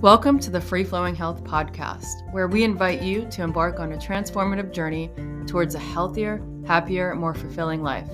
Welcome to the Free Flowing Health Podcast, where we invite you to embark on a transformative journey towards a healthier, happier, more fulfilling life.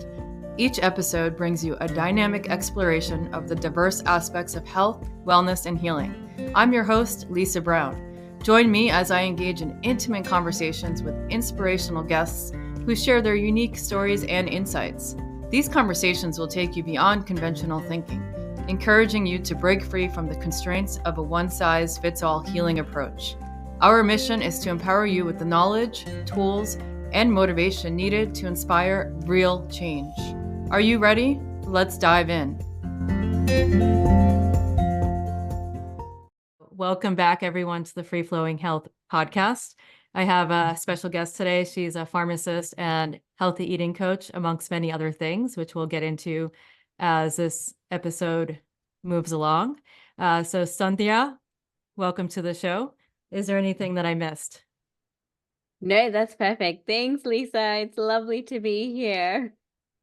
Each episode brings you a dynamic exploration of the diverse aspects of health, wellness, and healing. I'm your host, Lisa Brown. Join me as I engage in intimate conversations with inspirational guests who share their unique stories and insights. These conversations will take you beyond conventional thinking, encouraging you to break free from the constraints of a one-size-fits-all healing approach. Our mission is to empower you with the knowledge, tools, and motivation needed to inspire real change. Are you ready? Let's dive in. Welcome back, everyone, to the Free Flowing Health Podcast. I have a special guest today. She's a pharmacist and healthy eating coach, amongst many other things, which we'll get into as this episode moves along. So Sandhya, welcome to the show. Is there anything that I missed? No, that's perfect. Thanks, Lisa. It's lovely to be here.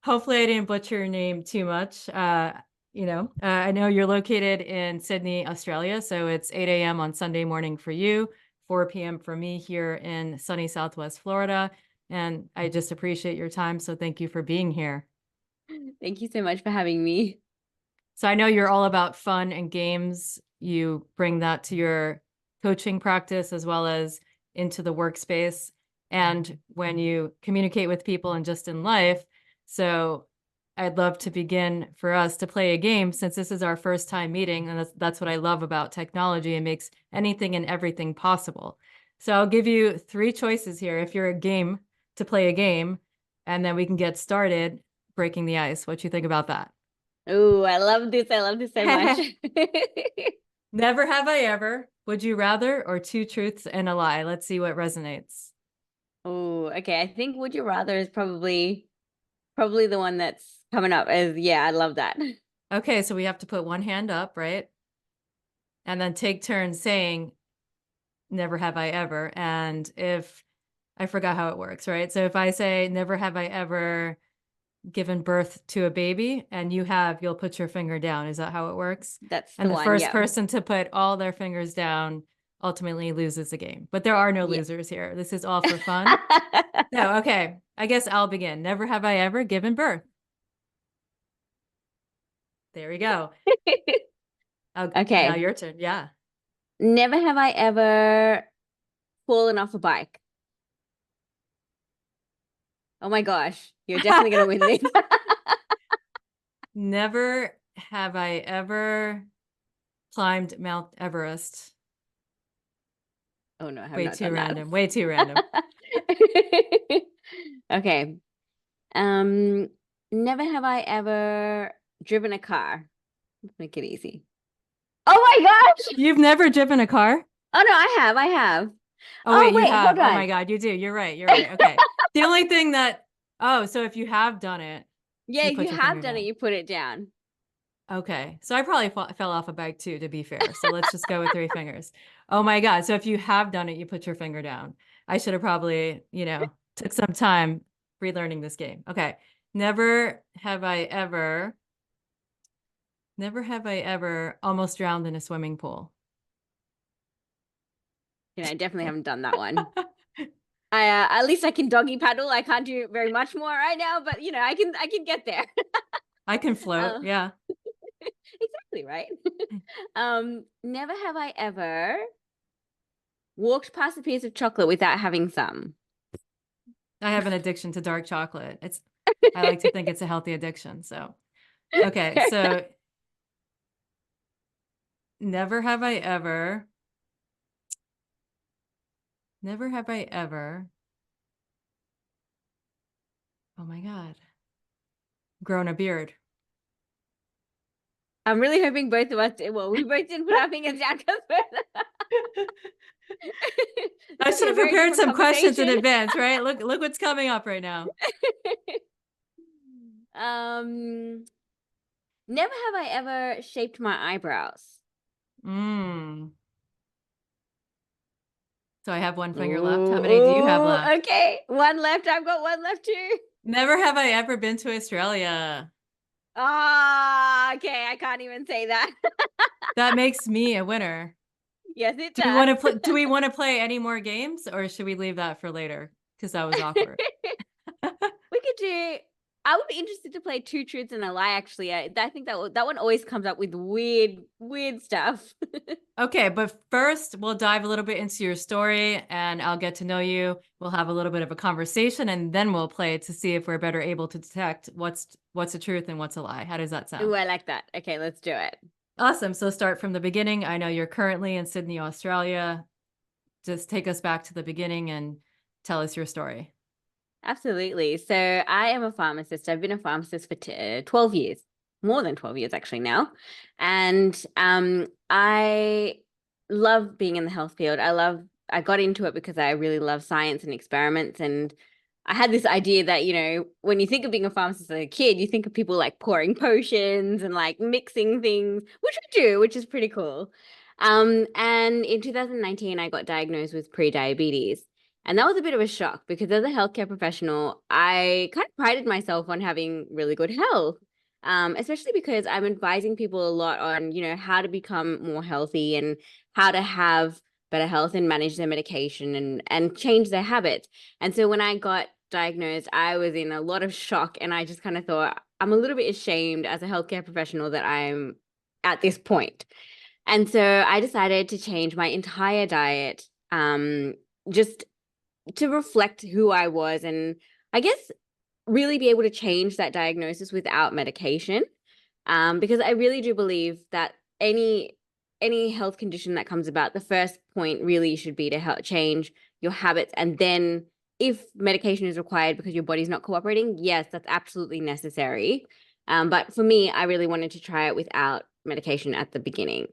Hopefully I didn't butcher your name too much. I know you're located in Sydney, Australia, so it's 8 a.m. on Sunday morning for you, 4 p.m. for me here in sunny Southwest Florida. And I just appreciate your time. So thank you for being here. Thank you so much for having me. So I know you're all about fun and games. You bring that to your coaching practice as well as into the workspace and when you communicate with people and just in life. So I'd love to begin for us to play a game since this is our first time meeting. And that's what I love about technology. It makes anything and everything possible. So I'll give you 3 choices here if you're a game to play a game, and then we can get started breaking the ice. What you think about that? Oh, I love this. I love this so much. Never have I ever, would you rather, or 2 truths and a lie? Let's see what resonates. Oh, okay. I think would you rather is probably the one that's coming up. I love that. Okay, so we have to put one hand up, right? And then take turns saying, never have I ever. And if I forgot how it works, right? So if I say, never have I ever given birth to a baby, and you'll put your finger down. Is that how it works? That's And the the one. first Yeah. person to put all their fingers down ultimately loses the game. But there are no Yeah. losers here. This is all for fun. So, okay, I guess I'll begin. Never have I ever given birth. There we go. Okay. Now your turn. Yeah. Never have I ever fallen off a bike. Oh my gosh. You're definitely going to win this. Never have I ever climbed Mount Everest. Oh no, I have Way not too done that. random. Way too random. Okay. Never have I ever driven a car. Let's make it easy. Oh my gosh! You've never driven a car? Oh no, I have. Oh wait, you have. Hold on. Oh my God, you do. You're right. Okay. The only thing so if you have done it. Yeah, you put you your have finger done down. it, you put it down. Okay. So I probably fell off a bike too, to be fair. So let's just go with 3 fingers. Oh my God. So if you have done it, you put your finger down. I should have probably, took some time relearning this game. Okay. Never have I ever almost drowned in a swimming pool. I definitely haven't done that one. At least I can doggy paddle. I can't do very much more right now, but I can get there. I can float. Yeah. Exactly, right? Never have I ever walked past a piece of chocolate without having some. I have an addiction to dark chocolate. I like to think it's a healthy addiction. So, okay. So never have I ever oh my God, grown a beard. I'm really hoping both of us we both didn't put our fingers down because I should have prepared some questions in advance, right? Look what's coming up right now. Never have I ever shaped my eyebrows. So I have 1 finger left. How many do you have left? Okay, 1 left. I've got 1 left too. Never have I ever been to Australia. Okay, I can't even say that. That makes me a winner. Yes, it Do we want to does. play? Do we want to play any more games, or should we leave that for later? Because that was awkward. We could do. I would be interested to play two truths and a lie. Actually, I think that one always comes up with weird stuff. Okay, but first we'll dive a little bit into your story and I'll get to know you. We'll have a little bit of a conversation and then we'll play to see if we're better able to detect what's the truth and what's a lie. How does that sound? Ooh, I like that. Okay, let's do it. Awesome. So start from the beginning. I know you're currently in Sydney, Australia. Just take us back to the beginning and tell us your story. Absolutely. So I am a pharmacist. I've been a pharmacist for 12 years, more than 12 years actually now. And I love being in the health field. I got into it because I really love science and experiments. And I had this idea that, when you think of being a pharmacist as a kid, you think of people like pouring potions and like mixing things, which we do, which is pretty cool. And in 2019, I got diagnosed with pre-diabetes. And that was a bit of a shock because as a healthcare professional, I kind of prided myself on having really good health, especially because I'm advising people a lot on, how to become more healthy and how to have better health and manage their medication and change their habits. And so when I got diagnosed, I was in a lot of shock and I just kind of thought, I'm a little bit ashamed as a healthcare professional that I'm at this point. And so I decided to change my entire diet, just to reflect who I was and I guess really be able to change that diagnosis without medication. Because I really do believe that any health condition that comes about, the first point really should be to help change your habits. And then if medication is required because your body's not cooperating, yes, that's absolutely necessary. But for me, I really wanted to try it without medication at the beginning.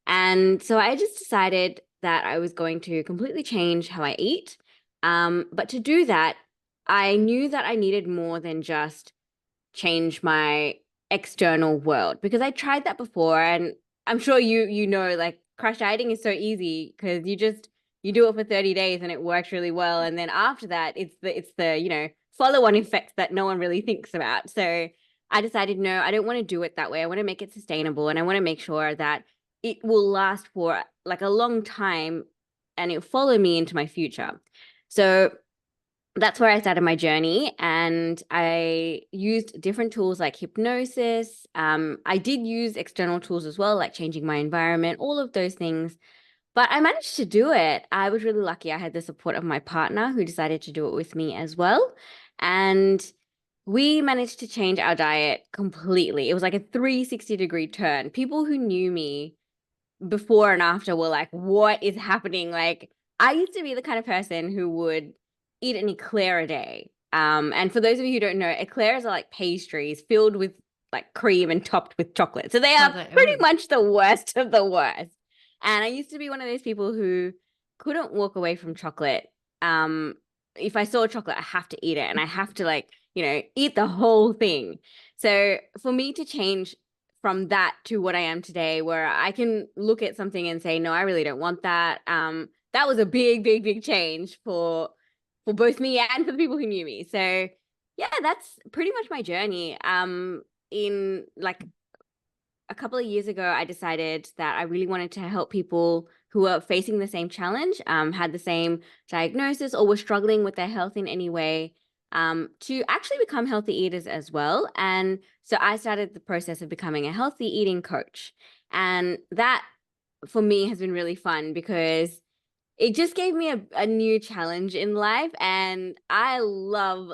And so I just decided that I was going to completely change how I eat. But to do that, I knew that I needed more than just change my external world because I tried that before and I'm sure you know like crash dieting is so easy because you do it for 30 days and it works really well and then after that it's the follow on effects that no one really thinks about. So I decided no, I don't want to do it that way. I want to make it sustainable and I want to make sure that it will last for like a long time and it'll follow me into my future. So that's where I started my journey and I used different tools like hypnosis. I did use external tools as well, like changing my environment, all of those things. But I managed to do it. I was really lucky. I had the support of my partner who decided to do it with me as well. And we managed to change our diet completely. It was like a 360-degree turn. People who knew me before and after were like, what is happening? Like, I used to be the kind of person who would eat an eclair a day. And for those of you who don't know, eclairs are like pastries filled with like cream and topped with chocolate. So they are pretty Oh, much the worst of the worst. And I used to be one of those people who couldn't walk away from chocolate. If I saw chocolate, I have to eat it and I have to like, eat the whole thing. So for me to change from that to what I am today, where I can look at something and say, no, I really don't want that. That was a big change for both me and for the people who knew me. So yeah, that's pretty much my journey. In like a couple of years ago, I decided that I really wanted to help people who are facing the same challenge, had the same diagnosis, or were struggling with their health in any way, to actually become healthy eaters as well. And so I started the process of becoming a healthy eating coach. And that for me has been really fun because it just gave me a new challenge in life. And I love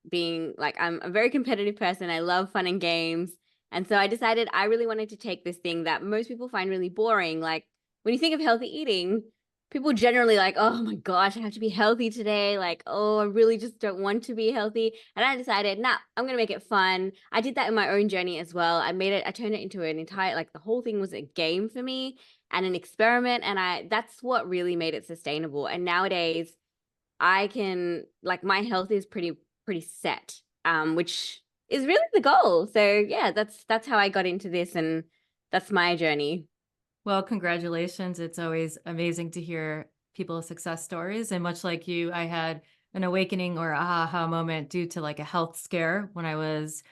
being like, I'm a very competitive person. I love fun and games. And so I decided I really wanted to take this thing that most people find really boring. Like when you think of healthy eating, people generally like, oh my gosh, I have to be healthy today. Like, oh, I really just don't want to be healthy. And I decided, nah, I'm going to make it fun. I did that in my own journey as well. I turned it into an entire, like the whole thing was a game for me and an experiment. And that's what really made it sustainable. And nowadays I can, like my health is pretty set, which is really the goal. So yeah, that's how I got into this and that's my journey. well, congratulations. It's always amazing to hear people's success stories. And much like you, I had an awakening or aha moment due to like a health scare when I was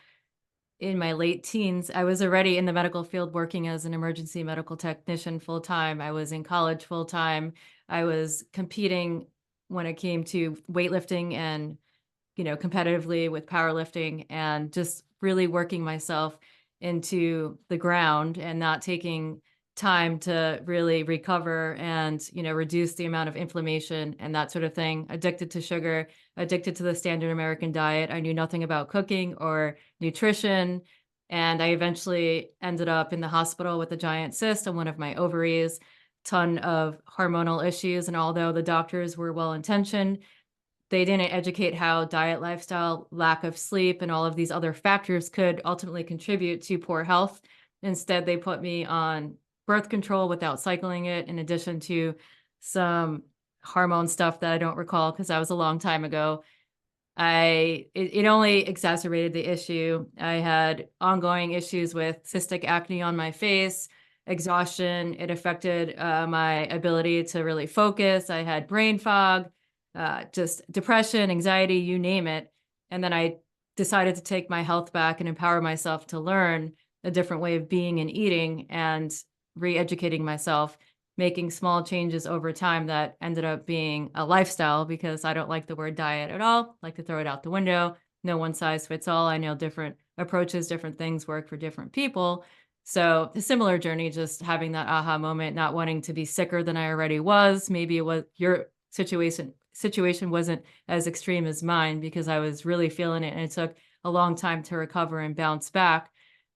in my late teens. I was already in the medical field working as an emergency medical technician full time. I was in college full time. I was competing when it came to weightlifting and, competitively with powerlifting, and just really working myself into the ground and not taking time to really recover and, reduce the amount of inflammation and that sort of thing. Addicted to sugar, addicted to the standard American diet. I knew nothing about cooking or nutrition. And I eventually ended up in the hospital with a giant cyst on one of my ovaries, ton of hormonal issues. And although the doctors were well intentioned, they didn't educate how diet, lifestyle, lack of sleep, and all of these other factors could ultimately contribute to poor health. Instead, they put me on birth control without cycling it, in addition to some hormone stuff that I don't recall because that was a long time ago. It only exacerbated the issue. I had ongoing issues with cystic acne on my face, exhaustion. It affected my ability to really focus. I had brain fog, just depression, anxiety, you name it. And then I decided to take my health back and empower myself to learn a different way of being and eating, and re-educating myself, making small changes over time that ended up being a lifestyle, because I don't like the word diet at all. I like to throw it out the window. No one size fits all. I know different approaches, different things work for different people. So a similar journey, just having that aha moment, not wanting to be sicker than I already was. Maybe it was your situation wasn't as extreme as mine, because I was really feeling it and it took a long time to recover and bounce back.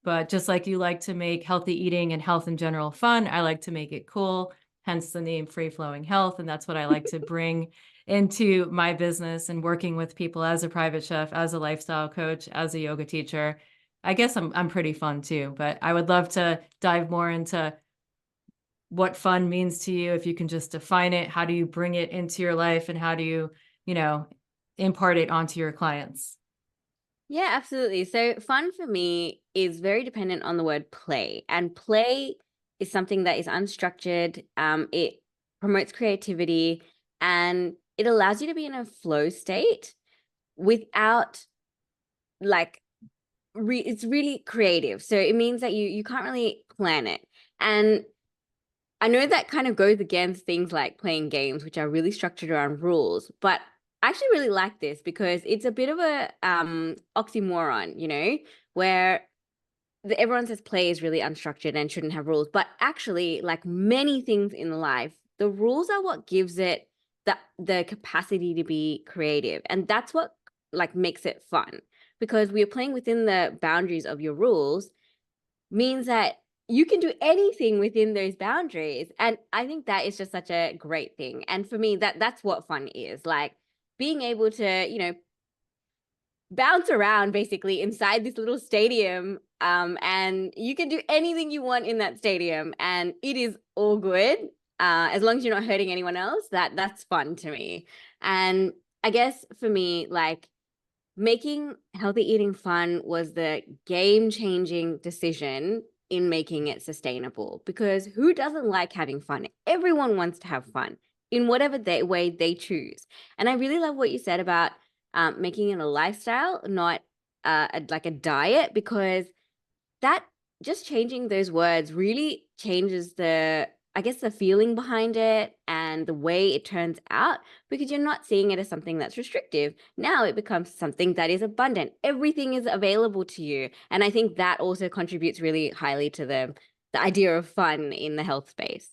But just like you like to make healthy eating and health in general fun, I like to make it cool, hence the name Free Flowing Health. And that's what I like to bring into my business and working with people as a private chef, as a lifestyle coach, as a yoga teacher. I guess I'm pretty fun too, but I would love to dive more into what fun means to you, if you can just define it. How do you bring it into your life, and how do you, you know, impart it onto your clients? Yeah, absolutely. So fun for me is very dependent on the word play. And play is something that is unstructured. It promotes creativity and it allows you to be in a flow state without like it's really creative. So it means that you can't really plan it. And I know that kind of goes against things like playing games, which are really structured around rules, but I actually really like this because it's a bit of a oxymoron, where everyone says play is really unstructured and shouldn't have rules, but actually, like many things in life, the rules are what gives it the capacity to be creative, and that's what like makes it fun, because we are playing within the boundaries of your rules means that you can do anything within those boundaries. And I think that is just such a great thing. And for me, that's what fun is, like being able to, bounce around basically inside this little stadium. And you can do anything you want in that stadium and it is all good. As long as you're not hurting anyone else, that's fun to me. And I guess for me, like making healthy eating fun was the game-changing decision in making it sustainable, because who doesn't like having fun? Everyone wants to have fun in whatever way they choose. And I really love what you said about making it a lifestyle, not like a diet, because that just changing those words really changes I guess, the feeling behind it and the way it turns out, because you're not seeing it as something that's restrictive. Now it becomes something that is abundant. Everything is available to you. And I think that also contributes really highly to the idea of fun in the health space.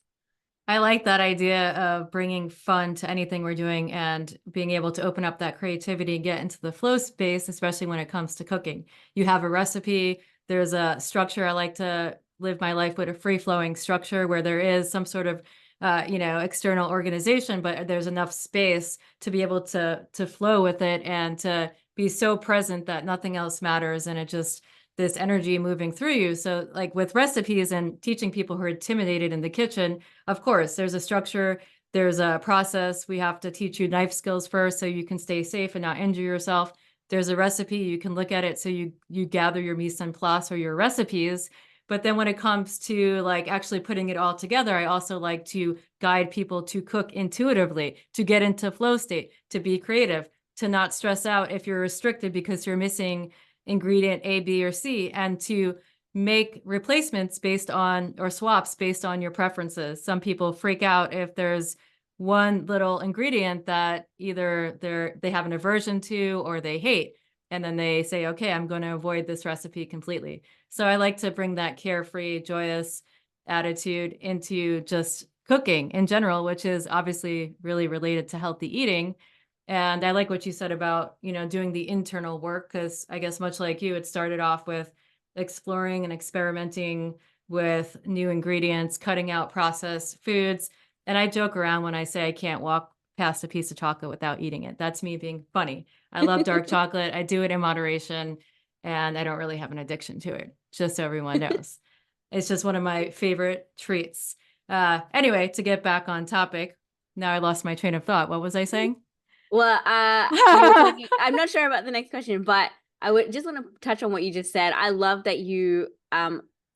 I like that idea of bringing fun to anything we're doing and being able to open up that creativity and get into the flow space, especially when it comes to cooking. You have a recipe, there's a structure. I like to live my life with a free flowing structure where there is some sort of external organization, but there's enough space to be able to flow with it and to be so present that nothing else matters, and it just this energy moving through you. So like with recipes and teaching people who are intimidated in the kitchen, of course, there's a structure, there's a process. We have to teach you knife skills first so you can stay safe and not injure yourself. There's a recipe, you can look at it so you gather your mise en place or your recipes. But then when it comes to like actually putting it all together, I also like to guide people to cook intuitively, to get into flow state, to be creative, to not stress out if you're restricted because you're missing ingredient A, B, or C, and to make replacements based on, or swaps based on your preferences. Some people freak out if there's one little ingredient that either they have an aversion to or they hate. And then they say, okay, I'm going to avoid this recipe completely. So I like to bring that carefree, joyous attitude into just cooking in general, which is obviously really related to healthy eating. And I like what you said about, doing the internal work, because I guess much like you, it started off with exploring and experimenting with new ingredients, cutting out processed foods. And I joke around when I say I can't walk past a piece of chocolate without eating it. That's me being funny. I love dark chocolate. I do it in moderation, and I don't really have an addiction to it, just so everyone knows. It's just one of my favorite treats. Anyway, to get back on topic, now I lost my train of thought. What was I saying? Well, you were talking, I'm not sure about the next question, but I would just want to touch on what you just said. I love that you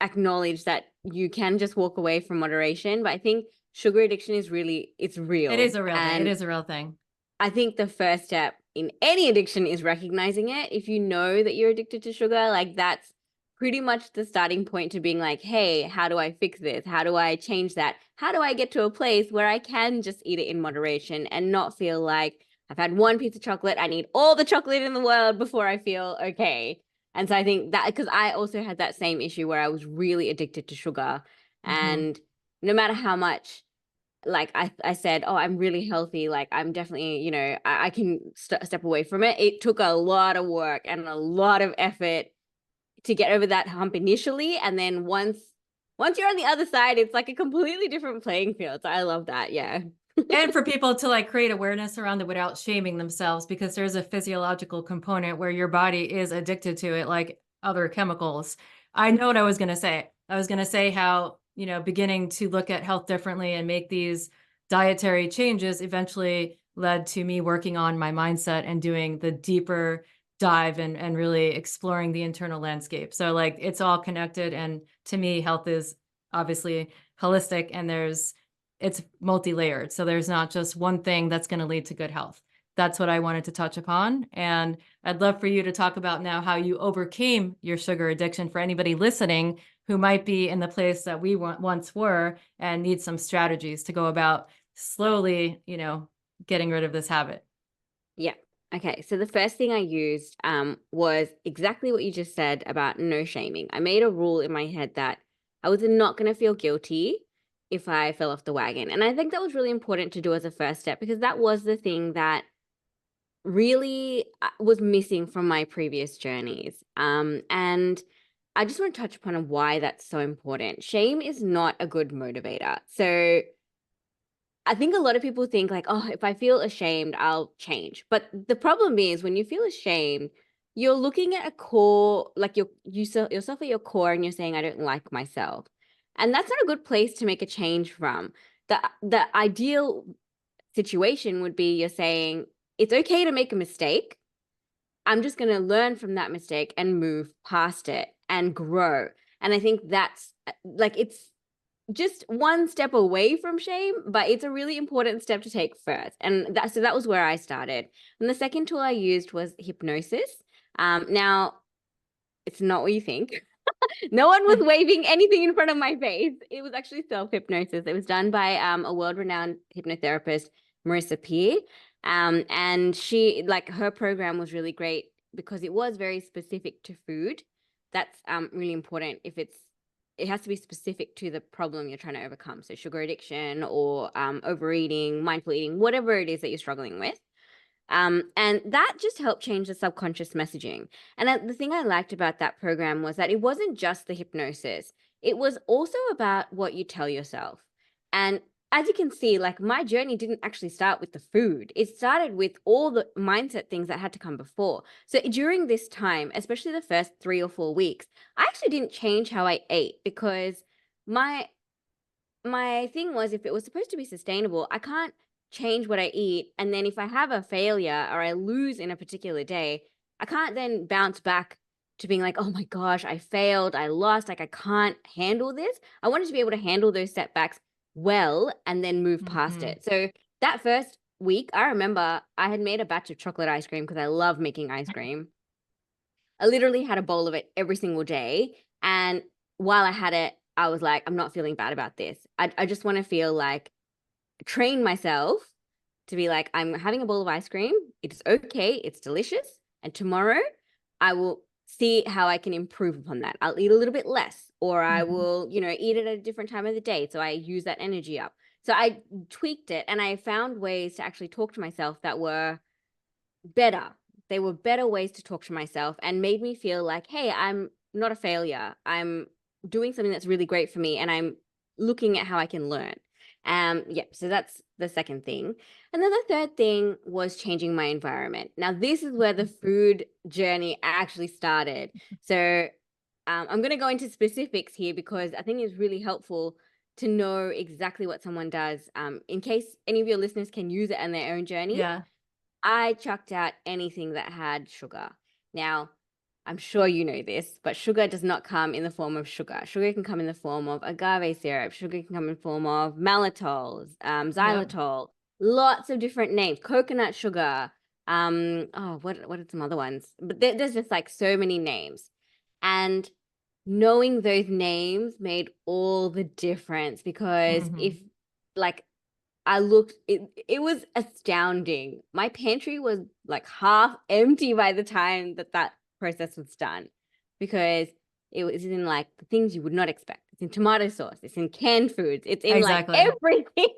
acknowledge that you can just walk away from moderation, but I think sugar addiction is really, it's real. It is a real thing. It is a real thing. I think the first step in any addiction is recognizing it. If you know that you're addicted to sugar, like that's pretty much the starting point to being like, hey, how do I fix this? How do I change that? How do I get to a place where I can just eat it in moderation and not feel like I've had one piece of chocolate, I need all the chocolate in the world before I feel okay. And so I think that, because I also had that same issue where I was really addicted to sugar. And no matter how much, like I said, oh, I'm really healthy, like I'm definitely, I can step away from it. It took a lot of work and a lot of effort to get over that hump initially. And then once you're on the other side, it's like a completely different playing field. So I love that. Yeah. And for people to like create awareness around it without shaming themselves, because there's a physiological component where your body is addicted to it, like other chemicals. I know what I was going to say. I was going to say how, beginning to look at health differently and make these dietary changes eventually led to me working on my mindset and doing the deeper dive and really exploring the internal landscape. So like it's all connected. And to me, health is obviously holistic, and it's multi-layered. So there's not just one thing that's going to lead to good health. That's what I wanted to touch upon. And I'd love for you to talk about now how you overcame your sugar addiction for anybody listening who might be in the place that we once were and need some strategies to go about slowly, getting rid of this habit. Yeah. Okay. So the first thing I used was exactly what you just said about no shaming. I made a rule in my head that I was not going to feel guilty if I fell off the wagon. And I think that was really important to do as a first step, because that was the thing that really was missing from my previous journeys. And I just want to touch upon why that's so important. Shame is not a good motivator. So I think a lot of people think like, oh, if I feel ashamed, I'll change. But the problem is when you feel ashamed, you're looking at a core, like yourself at your core, and you're saying, I don't like myself. And that's not a good place to make a change from. The ideal situation would be you're saying, it's okay to make a mistake. I'm just going to learn from that mistake and move past it and grow. And I think that's like, it's just one step away from shame, but it's a really important step to take first. And that was where I started. And the second tool I used was hypnosis. Now, it's not what you think. No one was waving anything in front of my face. It was actually self-hypnosis. It was done by a world-renowned hypnotherapist, Marissa Peer. And she, like, her program was really great because it was very specific to food. That's really important. It has to be specific to the problem you're trying to overcome. So sugar addiction or overeating, mindful eating, whatever it is that you're struggling with. And that just helped change the subconscious messaging. And the thing I liked about that program was that it wasn't just the hypnosis. It was also about what you tell yourself. And as you can see, like my journey didn't actually start with the food. It started with all the mindset things that had to come before. So during this time, especially the first 3 or 4 weeks, I actually didn't change how I ate, because my thing was, if it was supposed to be sustainable, I can't change what I eat. And then if I have a failure or I lose in a particular day, I can't then bounce back to being like, oh my gosh, I failed, I lost, like I can't handle this. I wanted to be able to handle those setbacks well and then move past it. So that first week, I remember I had made a batch of chocolate ice cream because I love making ice cream. I literally had a bowl of it every single day. And while I had it, I was like, I'm not feeling bad about this. I just want to feel like train myself to be like, I'm having a bowl of ice cream. It's okay. It's delicious. And tomorrow I will see how I can improve upon that. I'll eat a little bit less, or I Mhm. will, eat it at a different time of the day. So I use that energy up. So I tweaked it and I found ways to actually talk to myself that were better. They were better ways to talk to myself and made me feel like, hey, I'm not a failure. I'm doing something that's really great for me and I'm looking at how I can learn. Yeah, so that's the second thing. And then the third thing was changing my environment. Now, this is where the food journey actually started. So I'm going to go into specifics here because I think it's really helpful to know exactly what someone does in case any of your listeners can use it in their own journey. Yeah. I chucked out anything that had sugar. Now, I'm sure you know this, but sugar does not come in the form of sugar. Sugar can come in the form of agave syrup. Sugar can come in the form of maltitol, Yep. xylitol, lots of different names. Coconut sugar. What are some other ones? But there's just like so many names, and knowing those names made all the difference because Hmm. if like I looked, it was astounding. My pantry was like half empty by the time that process was done because it was in like the things you would not expect. It's in tomato sauce, it's in canned foods, it's in like Exactly. everything.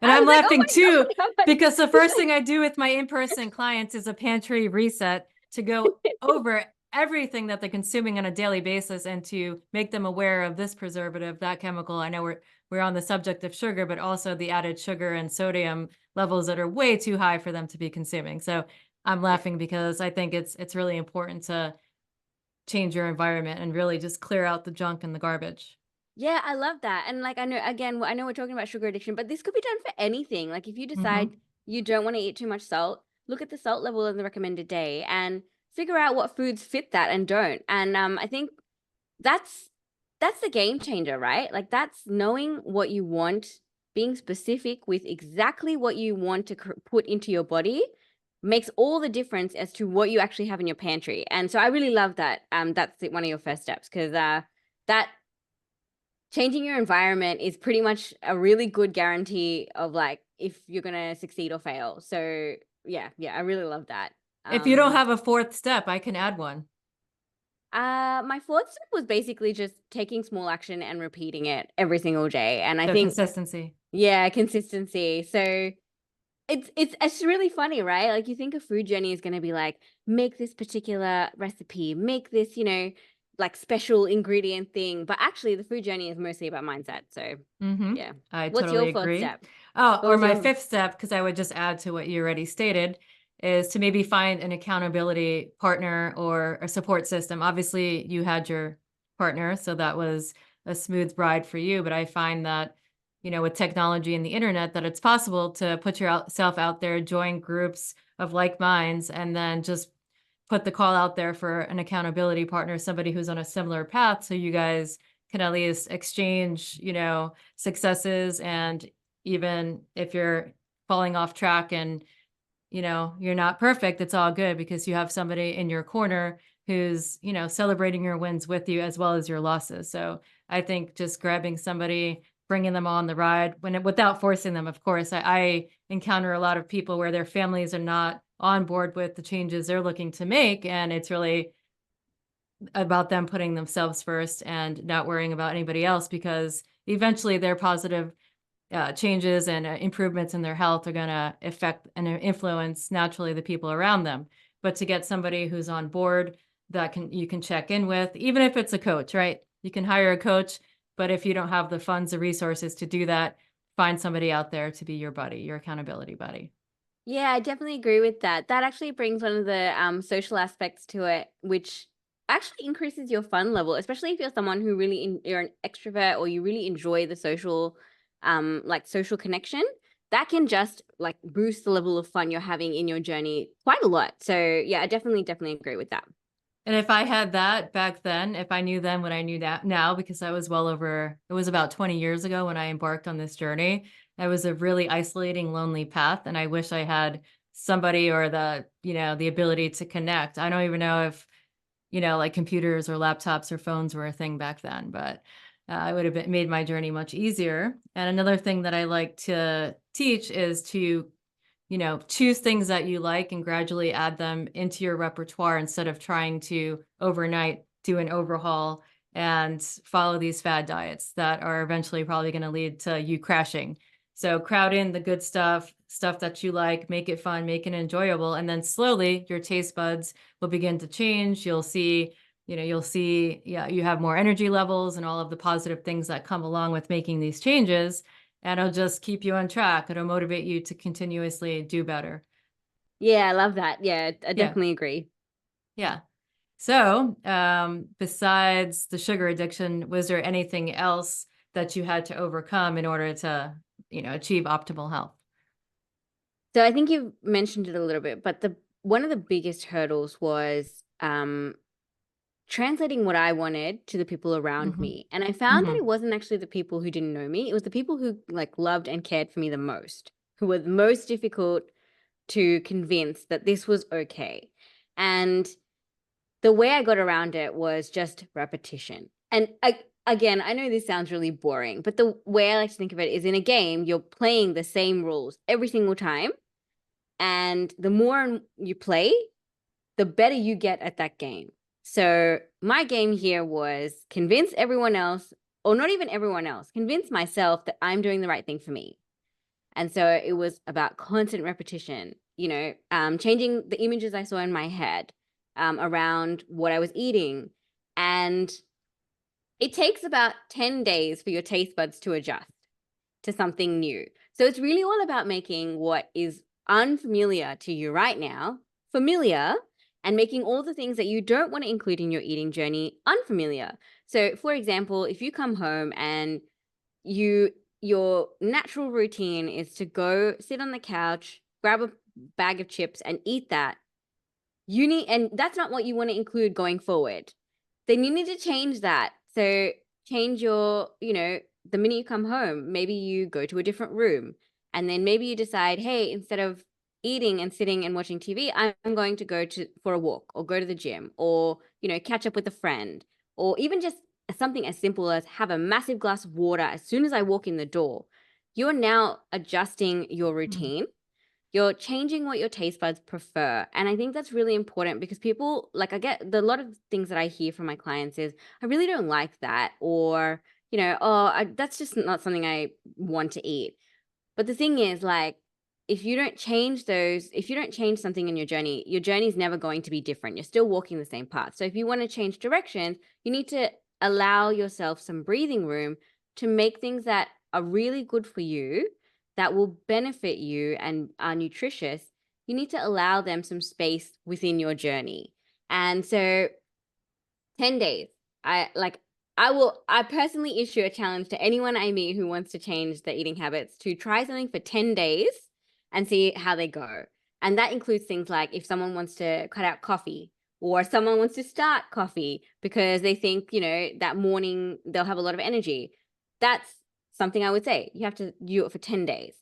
And I I'm was like, oh laughing my too, God, how much? because the first thing I do with my in-person clients is a pantry reset to go over everything that they're consuming on a daily basis and to make them aware of this preservative, that chemical. I know we're on the subject of sugar, but also the added sugar and sodium levels that are way too high for them to be consuming. So I'm Yeah. laughing because I think it's really important to change your environment and really just clear out the junk and the garbage. Yeah, I love that. And like I know again, I know we're talking about sugar addiction, but this could be done for anything. Like if you decide Hmm. you don't want to eat too much salt, look at the salt level in the recommended day and figure out what foods fit that and don't. And I think that's that's the game changer, right? Like that's knowing what you want, being specific with exactly what you want to put into your body makes all the difference as to what you actually have in your pantry. And so I really love that that's one of your first steps because that changing your environment is pretty much a really good guarantee of like if you're going to succeed or fail. So yeah, I really love that. If you don't Um have a fourth step, I can add one. my fourth step was basically just taking small action and repeating it every single day. And I So think consistency. yeah, consistency. So it's really funny, right? Like you think a food journey is going to be like make this particular recipe, make this, like special ingredient thing, but actually the food journey is mostly about mindset. So, Mhm. yeah. I What's your totally fourth agree. step? Oh, What or was my your fifth step, because I would just add to what you already stated, is to maybe find an accountability partner or a support system. Obviously, you had your partner, so that was a smooth ride for you. But I find that, with technology and the internet, that it's possible to put yourself out there, join groups of like minds, and then just put the call out there for an accountability partner, somebody who's on a similar path, so you guys can at least exchange, successes. And even if you're falling off track and, you're not perfect, it's all good because you have somebody in your corner who's, celebrating your wins with you as well as your losses. So I think just grabbing somebody, bringing them on the ride without forcing them. Of course, I encounter a lot of people where their families are not on board with the changes they're looking to make. And it's really about them putting themselves first and not worrying about anybody else, because eventually their positive changes and improvements in their health are going to affect and influence naturally the people around them. But to get somebody who's on board that you can check in with, even if it's a coach, right? You can hire a coach, but if you don't have the funds or resources to do that, find somebody out there to be your buddy, your accountability buddy. Yeah, I definitely agree with that. That actually brings one of the social aspects to it, which actually increases your fun level, especially if you're someone who really you're an extrovert or you really enjoy the social like social connection. That can just like boost the level of fun you're having in your journey quite a lot. So, yeah, I definitely agree with that. And if I had that back then, if I knew then what I knew that now, because I was it was about 20 years ago when I embarked on this journey. I was a really isolating, lonely path. And I wish I had somebody or the ability to connect. I don't even know if, like computers or laptops or phones were a thing back then, but it would have made my journey much easier. And another thing that I like to teach is to, choose things that you like and gradually add them into your repertoire instead of trying to overnight do an overhaul and follow these fad diets that are eventually probably going to lead to you crashing. So crowd in the good stuff that you like, make it fun, make it enjoyable, and then slowly your taste buds will begin to change. You'll see, yeah, you have more energy levels and all of the positive things that come along with making these changes. And it'll just keep you on track. It'll motivate you to continuously do better. Yeah, I love that. Yeah, I Yeah. definitely agree. Yeah. So, besides the sugar addiction, was there anything else that you had to overcome in order to, achieve optimal health? So I think you mentioned it a little bit, but the one of the biggest hurdles was translating what I wanted to the people around Hmm. me. And I found that Hmm. it wasn't actually the people who didn't know me. It was the people who like loved and cared for me the most, who were the most difficult to convince that this was okay. And the way I got around it was just repetition. And again, I know this sounds really boring, but the way I like to think of it is in a game, you're playing the same rules every single time. And the more you play, the better you get at that game. So my game here was convince everyone else, or not even everyone else, convince myself that I'm doing the right thing for me. And so it was about constant repetition, changing the images I saw in my head around what I was eating. And it takes about 10 days for your taste buds to adjust to something new. So it's really all about making what is unfamiliar to you right now familiar, and making all the things that you don't want to include in your eating journey unfamiliar. So for example, if you come home and your natural routine is to go sit on the couch, grab a bag of chips and eat that, and that's not what you want to include going forward, then you need to change that. So change the minute you come home, maybe you go to a different room, and then maybe you decide, hey, instead of eating and sitting and watching TV, I'm going to go for a walk or go to the gym or, catch up with a friend, or even just something as simple as have a massive glass of water as soon as I walk in the door. You're now adjusting your routine, you're changing what your taste buds prefer. And I think that's really important because people, like, I get a lot of things that I hear from my clients is, I really don't like that. Or, that's just not something I want to eat. But the thing is, like, if you don't change something in your journey is never going to be different. You're still walking the same path. So if you want to change directions, you need to allow yourself some breathing room to make things that are really good for you, that will benefit you and are nutritious. You need to allow them some space within your journey. And so 10 days. I personally issue a challenge to anyone I meet who wants to change their eating habits to try something for 10 days and see how they go. And that includes things like if someone wants to cut out coffee, or someone wants to start coffee because they think, that morning they'll have a lot of energy. That's something I would say. You have to do it for 10 days.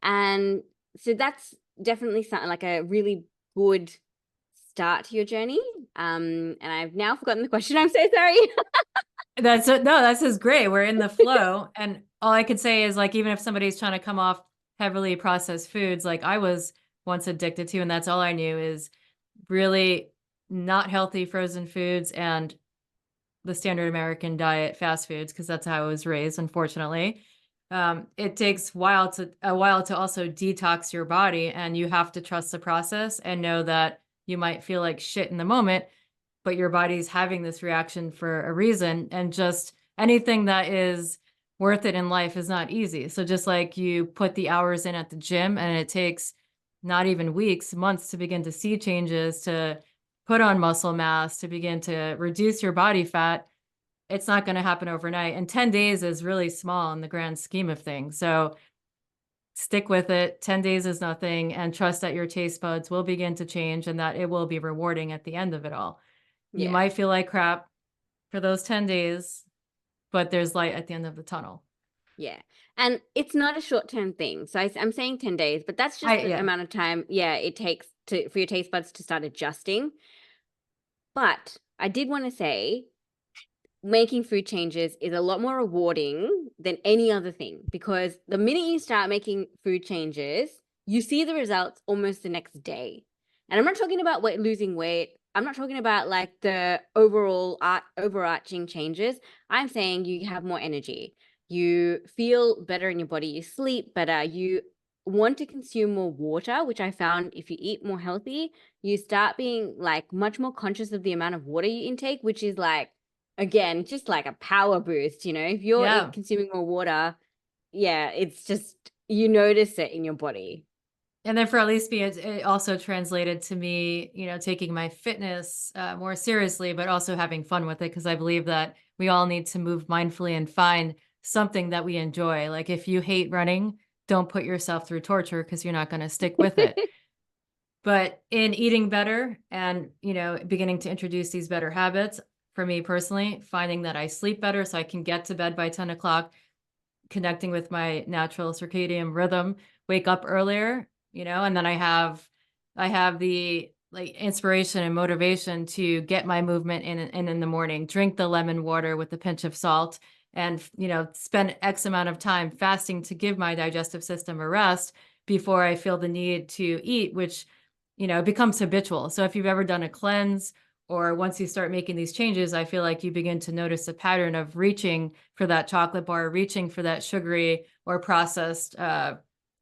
And so that's definitely something like a really good start to your journey. And I've now forgotten the question. I'm so sorry. No, that's just great. We're in the flow. And all I could say is, like, even if somebody's trying to come off heavily processed foods, like I was once addicted to, and that's all I knew is really not healthy frozen foods and the standard American diet, fast foods, because that's how I was raised, unfortunately. It takes a while to also detox your body, and you have to trust the process and know that you might feel like shit in the moment, but your body's having this reaction for a reason. And just anything that is worth it in life is not easy. So just like you put the hours in at the gym and it takes not even weeks, months to begin to see changes, to put on muscle mass, to begin to reduce your body fat, it's not going to happen overnight. And 10 days is really small in the grand scheme of things. So stick with it. 10 days is nothing, and trust that your taste buds will begin to change and that it will be rewarding at the end of it all. You Yeah. might feel like crap for those 10 days, but there's light at the end of the tunnel. Yeah. And it's not a short-term thing. So I'm saying 10 days, but that's just the Yeah. amount of time, yeah, it takes to for your taste buds to start adjusting. But I did want to say making food changes is a lot more rewarding than any other thing, because the minute you start making food changes, you see the results almost the next day. And I'm not talking about losing weight. I'm not talking about like the overall overarching changes. I'm saying you have more energy. You feel better in your body. You sleep better. You want to consume more water, which I found if you eat more healthy, you start being like much more conscious of the amount of water you intake, which is like, again, just like a power boost, if you're Yeah. consuming more water, yeah, it's just, you notice it in your body. And then for at least me, it also translated to me, taking my fitness more seriously, but also having fun with it. Because I believe that we all need to move mindfully and find something that we enjoy. Like if you hate running, don't put yourself through torture because you're not going to stick with it. But in eating better and, beginning to introduce these better habits, for me personally, finding that I sleep better so I can get to bed by 10 o'clock, connecting with my natural circadian rhythm, wake up earlier, and then I have the like inspiration and motivation to get my movement in the morning, drink the lemon water with a pinch of salt, and spend X amount of time fasting to give my digestive system a rest before I feel the need to eat, which it becomes habitual. So if you've ever done a cleanse, or once you start making these changes, I feel like you begin to notice a pattern of reaching for that chocolate bar, reaching for that sugary or processed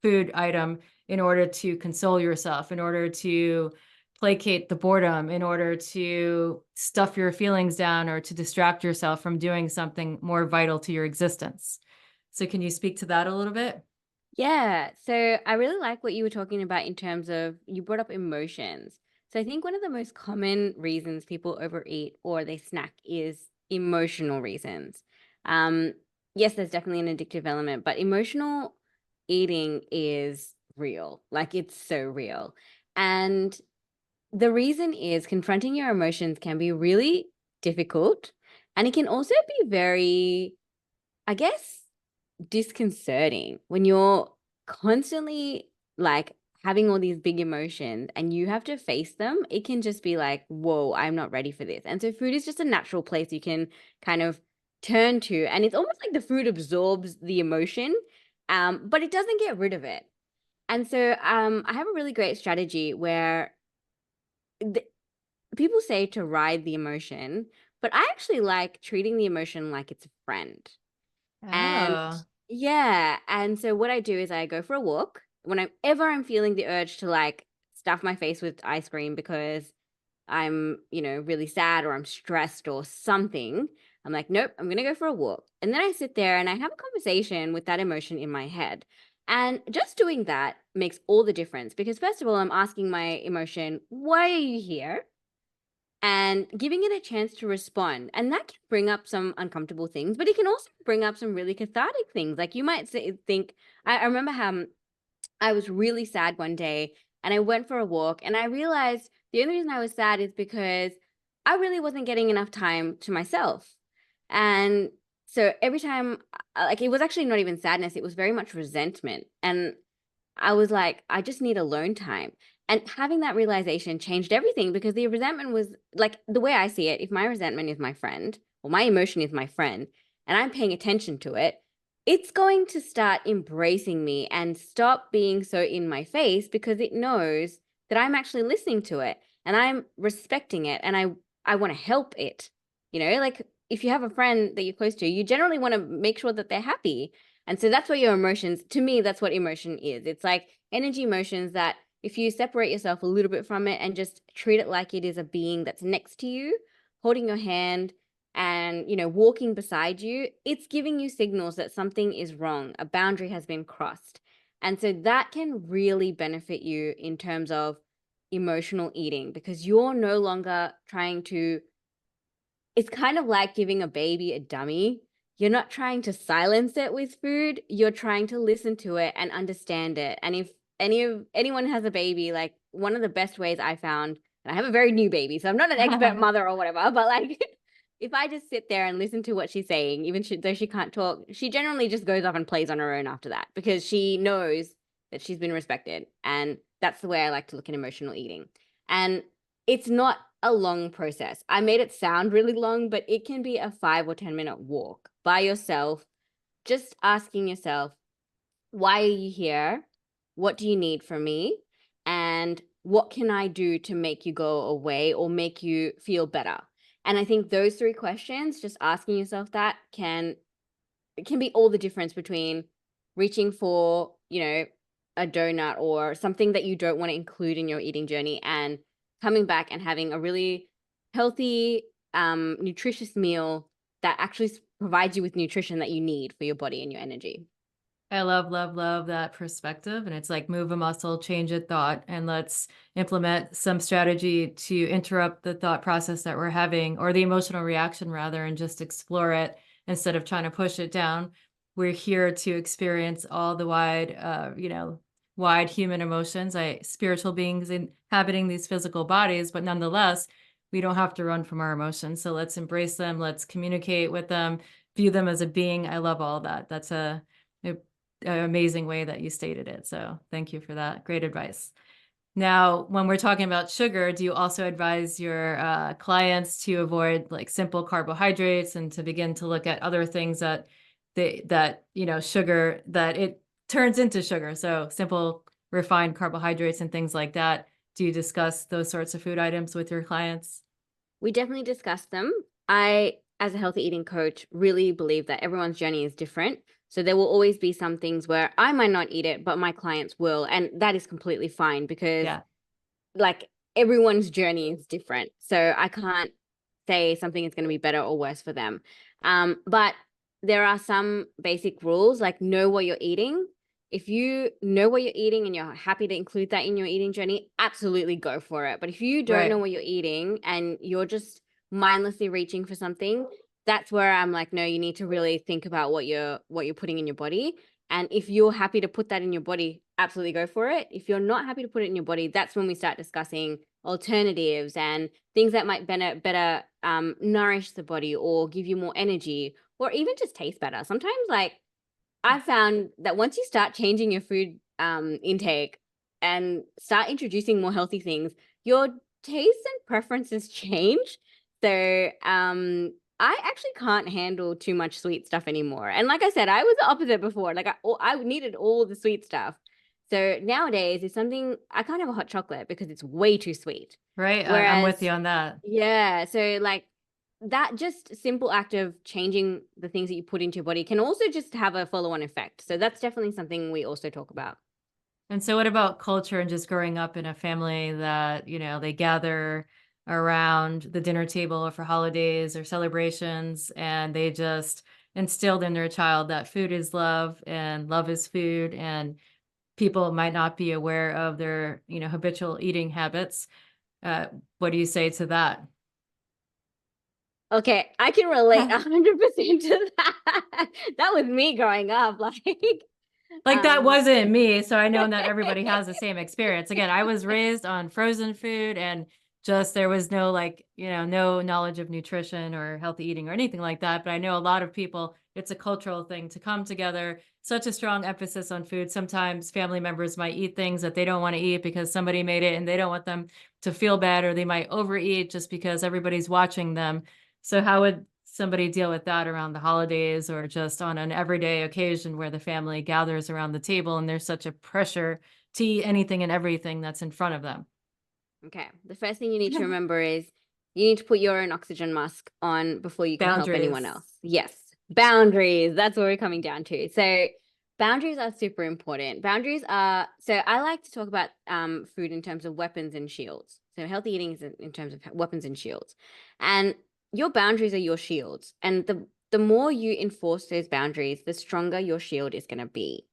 food item in order to console yourself, in order to placate the boredom, in order to stuff your feelings down, or to distract yourself from doing something more vital to your existence. So can you speak to that a little bit? Yeah. So I really like what you were talking about in terms of, you brought up emotions. So I think one of the most common reasons people overeat or they snack is emotional reasons. Um, yes, there's definitely an addictive element, but emotional eating is real. Like, it's so real. And the reason is, confronting your emotions can be really difficult, and it can also be very, I guess, disconcerting when you're constantly like having all these big emotions and you have to face them. It can just be like, whoa, I'm not ready for this. And so food is just a natural place you can kind of turn to. And it's almost like the food absorbs the emotion, but it doesn't get rid of it. And so I have a really great strategy where the, people say to ride the emotion, but I actually like treating the emotion like it's a friend. And Oh. yeah, and so what I do is I go for a walk whenever I'm feeling the urge to like stuff my face with ice cream because I'm, really sad or I'm stressed or something. I'm like, nope, I'm gonna go for a walk. And then I sit there and I have a conversation with that emotion in my head. And just doing that makes all the difference, because first of all, I'm asking my emotion, why are you here? And giving it a chance to respond. And that can bring up some uncomfortable things, but it can also bring up some really cathartic things. Like, you might think, I remember how I was really sad one day and I went for a walk and I realized the only reason I was sad is because I really wasn't getting enough time to myself. And so every time, like, it was actually not even sadness, it was very much resentment. And I was like, I just need alone time. And having that realization changed everything, because the resentment was like, the way I see it, if my resentment is my friend, or my emotion is my friend, and I'm paying attention to it, it's going to start embracing me and stop being so in my face, because it knows that I'm actually listening to it and I'm respecting it, and I want to help it. Like, if you have a friend that you're close to, you generally want to make sure that they're happy. And so that's what your emotions, to me, that's what emotion is. It's like energy emotions that, if you separate yourself a little bit from it and just treat it like it is a being that's next to you, holding your hand and, walking beside you, it's giving you signals that something is wrong, a boundary has been crossed. And so that can really benefit you in terms of emotional eating, because you're no longer trying to, it's kind of like giving a baby a dummy. You're not trying to silence it with food. You're trying to listen to it and understand it. And if anyone has a baby, like, one of the best ways I found, and I have a very new baby, so I'm not an expert mother or whatever, but like if I just sit there and listen to what she's saying, even though she can't talk, she generally just goes off and plays on her own after that because she knows that she's been respected. And that's the way I like to look at emotional eating. And it's not a long process. I made it sound really long, but it can be a 5 or 10 minute walk by yourself, just asking yourself, why are you here? What do you need from me? And what can I do to make you go away or make you feel better? And I think those 3 questions, just asking yourself that it can be all the difference between reaching for, a donut or something that you don't want to include in your eating journey and coming back and having a really healthy, nutritious meal that actually provides you with nutrition that you need for your body and your energy. I love, love, love that perspective. And it's like move a muscle, change a thought, and let's implement some strategy to interrupt the thought process that we're having, or the emotional reaction rather, and just explore it instead of trying to push it down. We're here to experience all the wide human emotions, spiritual beings inhabiting these physical bodies, but nonetheless, we don't have to run from our emotions. So let's embrace them. Let's communicate with them, view them as a being. I love all that. That's a amazing way that you stated it. So thank you for that. Great advice. Now, when we're talking about sugar, do you also advise your clients to avoid like simple carbohydrates and to begin to look at other things that sugar, that it turns into sugar? So simple refined carbohydrates and things like that. Do you discuss those sorts of food items with your clients? We definitely discuss them. I, as a healthy eating coach, really believe that everyone's journey is different. So there will always be some things where I might not eat it, but my clients will. And that is completely fine because Yeah. like everyone's journey is different. So I can't say something is going to be better or worse for them. But there are some basic rules, like know what you're eating. If you know what you're eating and you're happy to include that in your eating journey, absolutely go for it. But if you don't know Right. what you're eating and you're just mindlessly reaching for something, that's where I'm like, no, you need to really think about what you're putting in your body. And if you're happy to put that in your body, absolutely go for it. If you're not happy to put it in your body, that's when we start discussing alternatives and things that might better nourish the body or give you more energy or even just taste better. Sometimes like I found that once you start changing your food intake and start introducing more healthy things, your tastes and preferences change. So I actually can't handle too much sweet stuff anymore. And like I said, I was the opposite before. Like I needed all the sweet stuff. So nowadays, it's something I can't have a hot chocolate because it's way too sweet. Right. I'm with Whereas, you on that. yeah, so like that just simple act of changing the things that you put into your body can also just have a follow-on effect. So that's definitely something we also talk about. And so what about culture and just growing up in a family that, they gather around the dinner table for holidays or celebrations, and they just instilled in their child that food is love and love is food, and people might not be aware of their, habitual eating habits. Uh, what do you say to that? Okay, I can relate 100% to that. That was me growing up, Like that um wasn't me, so I know that everybody has the same experience. Again, I was raised on frozen food and just there was no no knowledge of nutrition or healthy eating or anything like that. But I know a lot of people, it's a cultural thing to come together, such a strong emphasis on food. Sometimes family members might eat things that they don't want to eat because somebody made it and they don't want them to feel bad, or they might overeat just because everybody's watching them. So how would somebody deal with that around the holidays or just on an everyday occasion where the family gathers around the table and there's such a pressure to eat anything and everything that's in front of them? okay, the first thing you need to remember is you need to put your own oxygen mask on before you can help anyone Boundaries. else. Yes, boundaries, that's what we're coming down to. So boundaries are super important. Boundaries are, so I like to talk about food in terms of weapons and shields. So healthy eating is in terms of weapons and shields. And your boundaries are your shields. And the more you enforce those boundaries, the stronger your shield is going to be.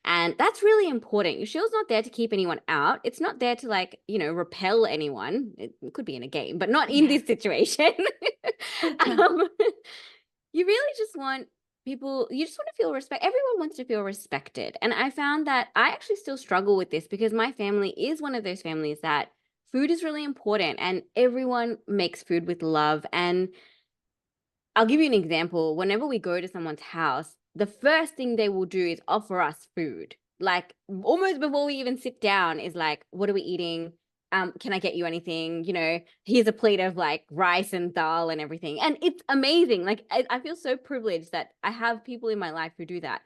And that's really important. Your shield's not there to keep anyone out. It's not there to repel anyone. It could be in a game, but not in this situation. um, you really just want people, you just want to feel respect. Everyone wants to feel respected. And I found that I actually still struggle with this because my family is one of those families that food is really important and everyone makes food with love. And I'll give you an example. Whenever we go to someone's house, the first thing they will do is offer us food. Like almost before we even sit down is like, what are we eating? Can I get you anything? Here's a plate of like rice and dal and everything. And it's amazing. Like I feel so privileged that I have people in my life who do that.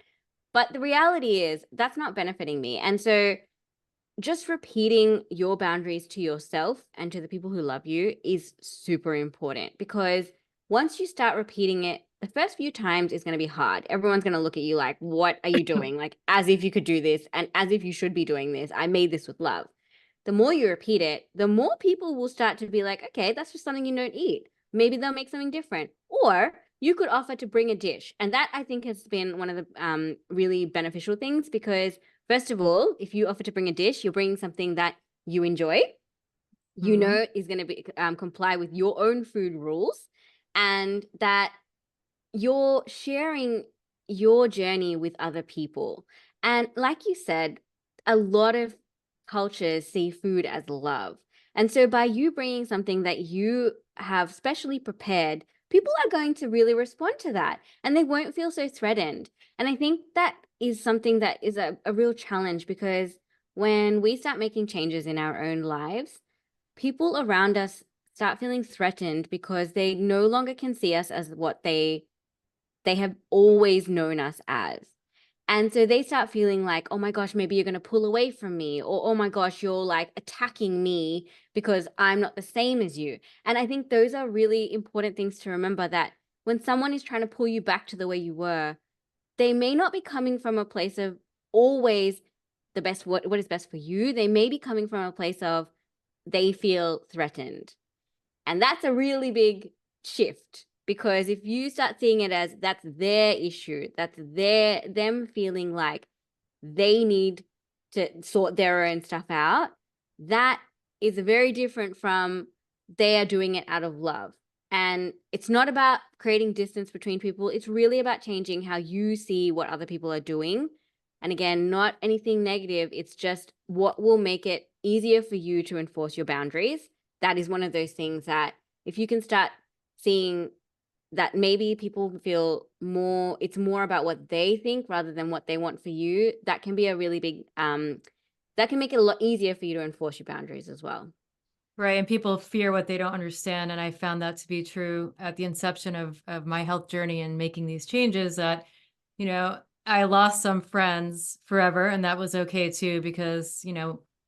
But the reality is that's not benefiting me. And so just repeating your boundaries to yourself and to the people who love you is super important, because once you start repeating it, the first few times is going to be hard. Everyone's going to look at you like, what are you doing? Like, as if you could do this and as if you should be doing this. I made this with love. The more you repeat it, the more people will start to be like, okay, that's just something you don't eat. Maybe they'll make something different. Or you could offer to bring a dish. And that I think has been one of the really beneficial things, because first of all, if you offer to bring a dish, you're bringing something that you enjoy, is going to be comply with your own food rules, and that you're sharing your journey with other people. And like you said, a lot of cultures see food as love. And so by you bringing something that you have specially prepared, people are going to really respond to that and they won't feel so threatened. And I think that is something that is a real challenge, because when we start making changes in our own lives, people around us start feeling threatened because they no longer can see us as what they have always known us as. And so they start feeling like, oh my gosh, maybe you're going to pull away from me, or oh my gosh, you're like attacking me because I'm not the same as you. And I think those are really important things to remember, that when someone is trying to pull you back to the way you were, they may not be coming from a place of always the best, what is best for you. They may be coming from a place of they feel threatened. And that's a really big shift, because if you start seeing it as that's their issue, that's them feeling like they need to sort their own stuff out, that is very different from they are doing it out of love. And it's not about creating distance between people. It's really about changing how you see what other people are doing. And again, not anything negative. It's just what will make it easier for you to enforce your boundaries. That is one of those things that if you can start seeing that maybe people feel more, it's more about what they think rather than what they want for you, that can be a really big, that can make it a lot easier for you to enforce your boundaries as well. Right. And people fear what they don't understand. And I found that to be true at the inception of my health journey and making these changes, that, I lost some friends forever, and that was okay too, because,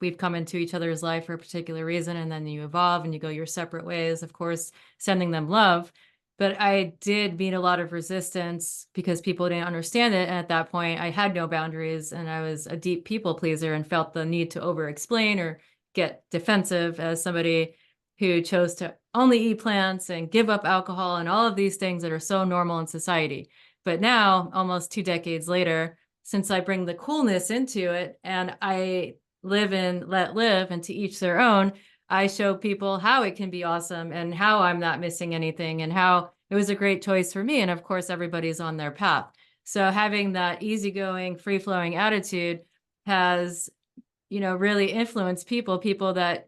we've come into each other's life for a particular reason, and then you evolve and you go your separate ways, of course, sending them love. But I did meet a lot of resistance because people didn't understand it. And at that point, I had no boundaries and I was a deep people pleaser and felt the need to over explain or get defensive as somebody who chose to only eat plants and give up alcohol and all of these things that are so normal in society. But now, almost 2 decades later, since I bring the coolness into it and I live and let live, and to each their own, I show people how it can be awesome and how I'm not missing anything and how it was a great choice for me. And of course, everybody's on their path. So having that easygoing, free-flowing attitude has, really influenced people that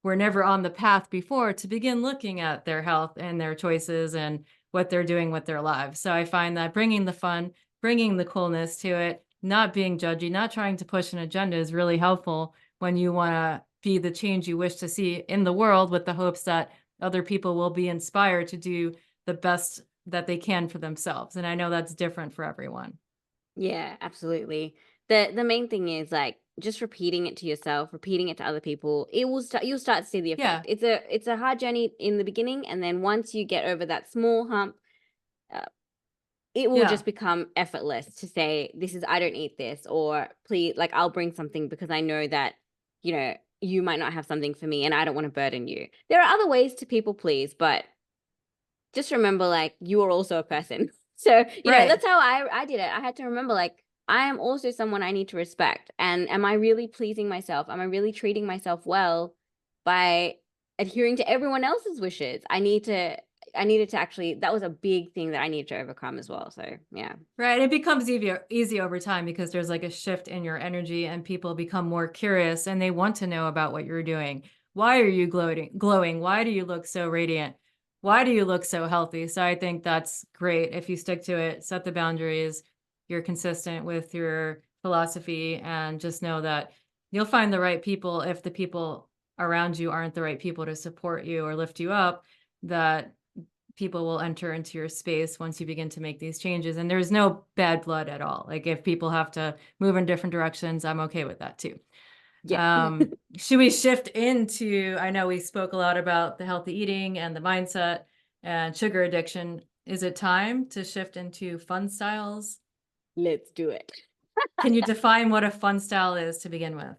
were never on the path before to begin looking at their health and their choices and what they're doing with their lives. So I find that bringing the fun, bringing the coolness to it, not being judgy, not trying to push an agenda is really helpful when you want to be the change you wish to see in the world, with the hopes that other people will be inspired to do the best that they can for themselves. And I know that's different for everyone. Yeah, absolutely. The main thing is like just repeating it to yourself, repeating it to other people. It will start, you'll start to see the Yeah. effect. It's a hard journey in the beginning, and then once you get over that small hump, uh, it will Yeah. just become effortless to say, this is, I don't eat this, or please, like, I'll bring something because I know that, you might not have something for me and I don't want to burden you. There are other ways to people please, but just remember, like, you are also a person. So, Right. that's how I did it. I had to remember, like, I am also someone I need to respect. And am I really pleasing myself? Am I really treating myself well by adhering to everyone else's wishes? I needed to actually, that was a big thing that I needed to overcome as well. So, yeah. Right. It becomes easy over time because there's like a shift in your energy and people become more curious and they want to know about what you're doing. Why are you glowing? Why do you look so radiant? why do you look so healthy? So I think that's great. If you stick to it, set the boundaries, you're consistent with your philosophy, and just know that you'll find the right people. If the people around you aren't the right people to support you or lift you up, that people will enter into your space once you begin to make these changes. And there's no bad blood at all. Like if people have to move in different directions, I'm okay with that too. Yeah. Should we shift into, I know we spoke a lot about the healthy eating and the mindset and sugar addiction. Is it time to shift into fun styles? Let's do it. Can you define what a fun style is to begin with?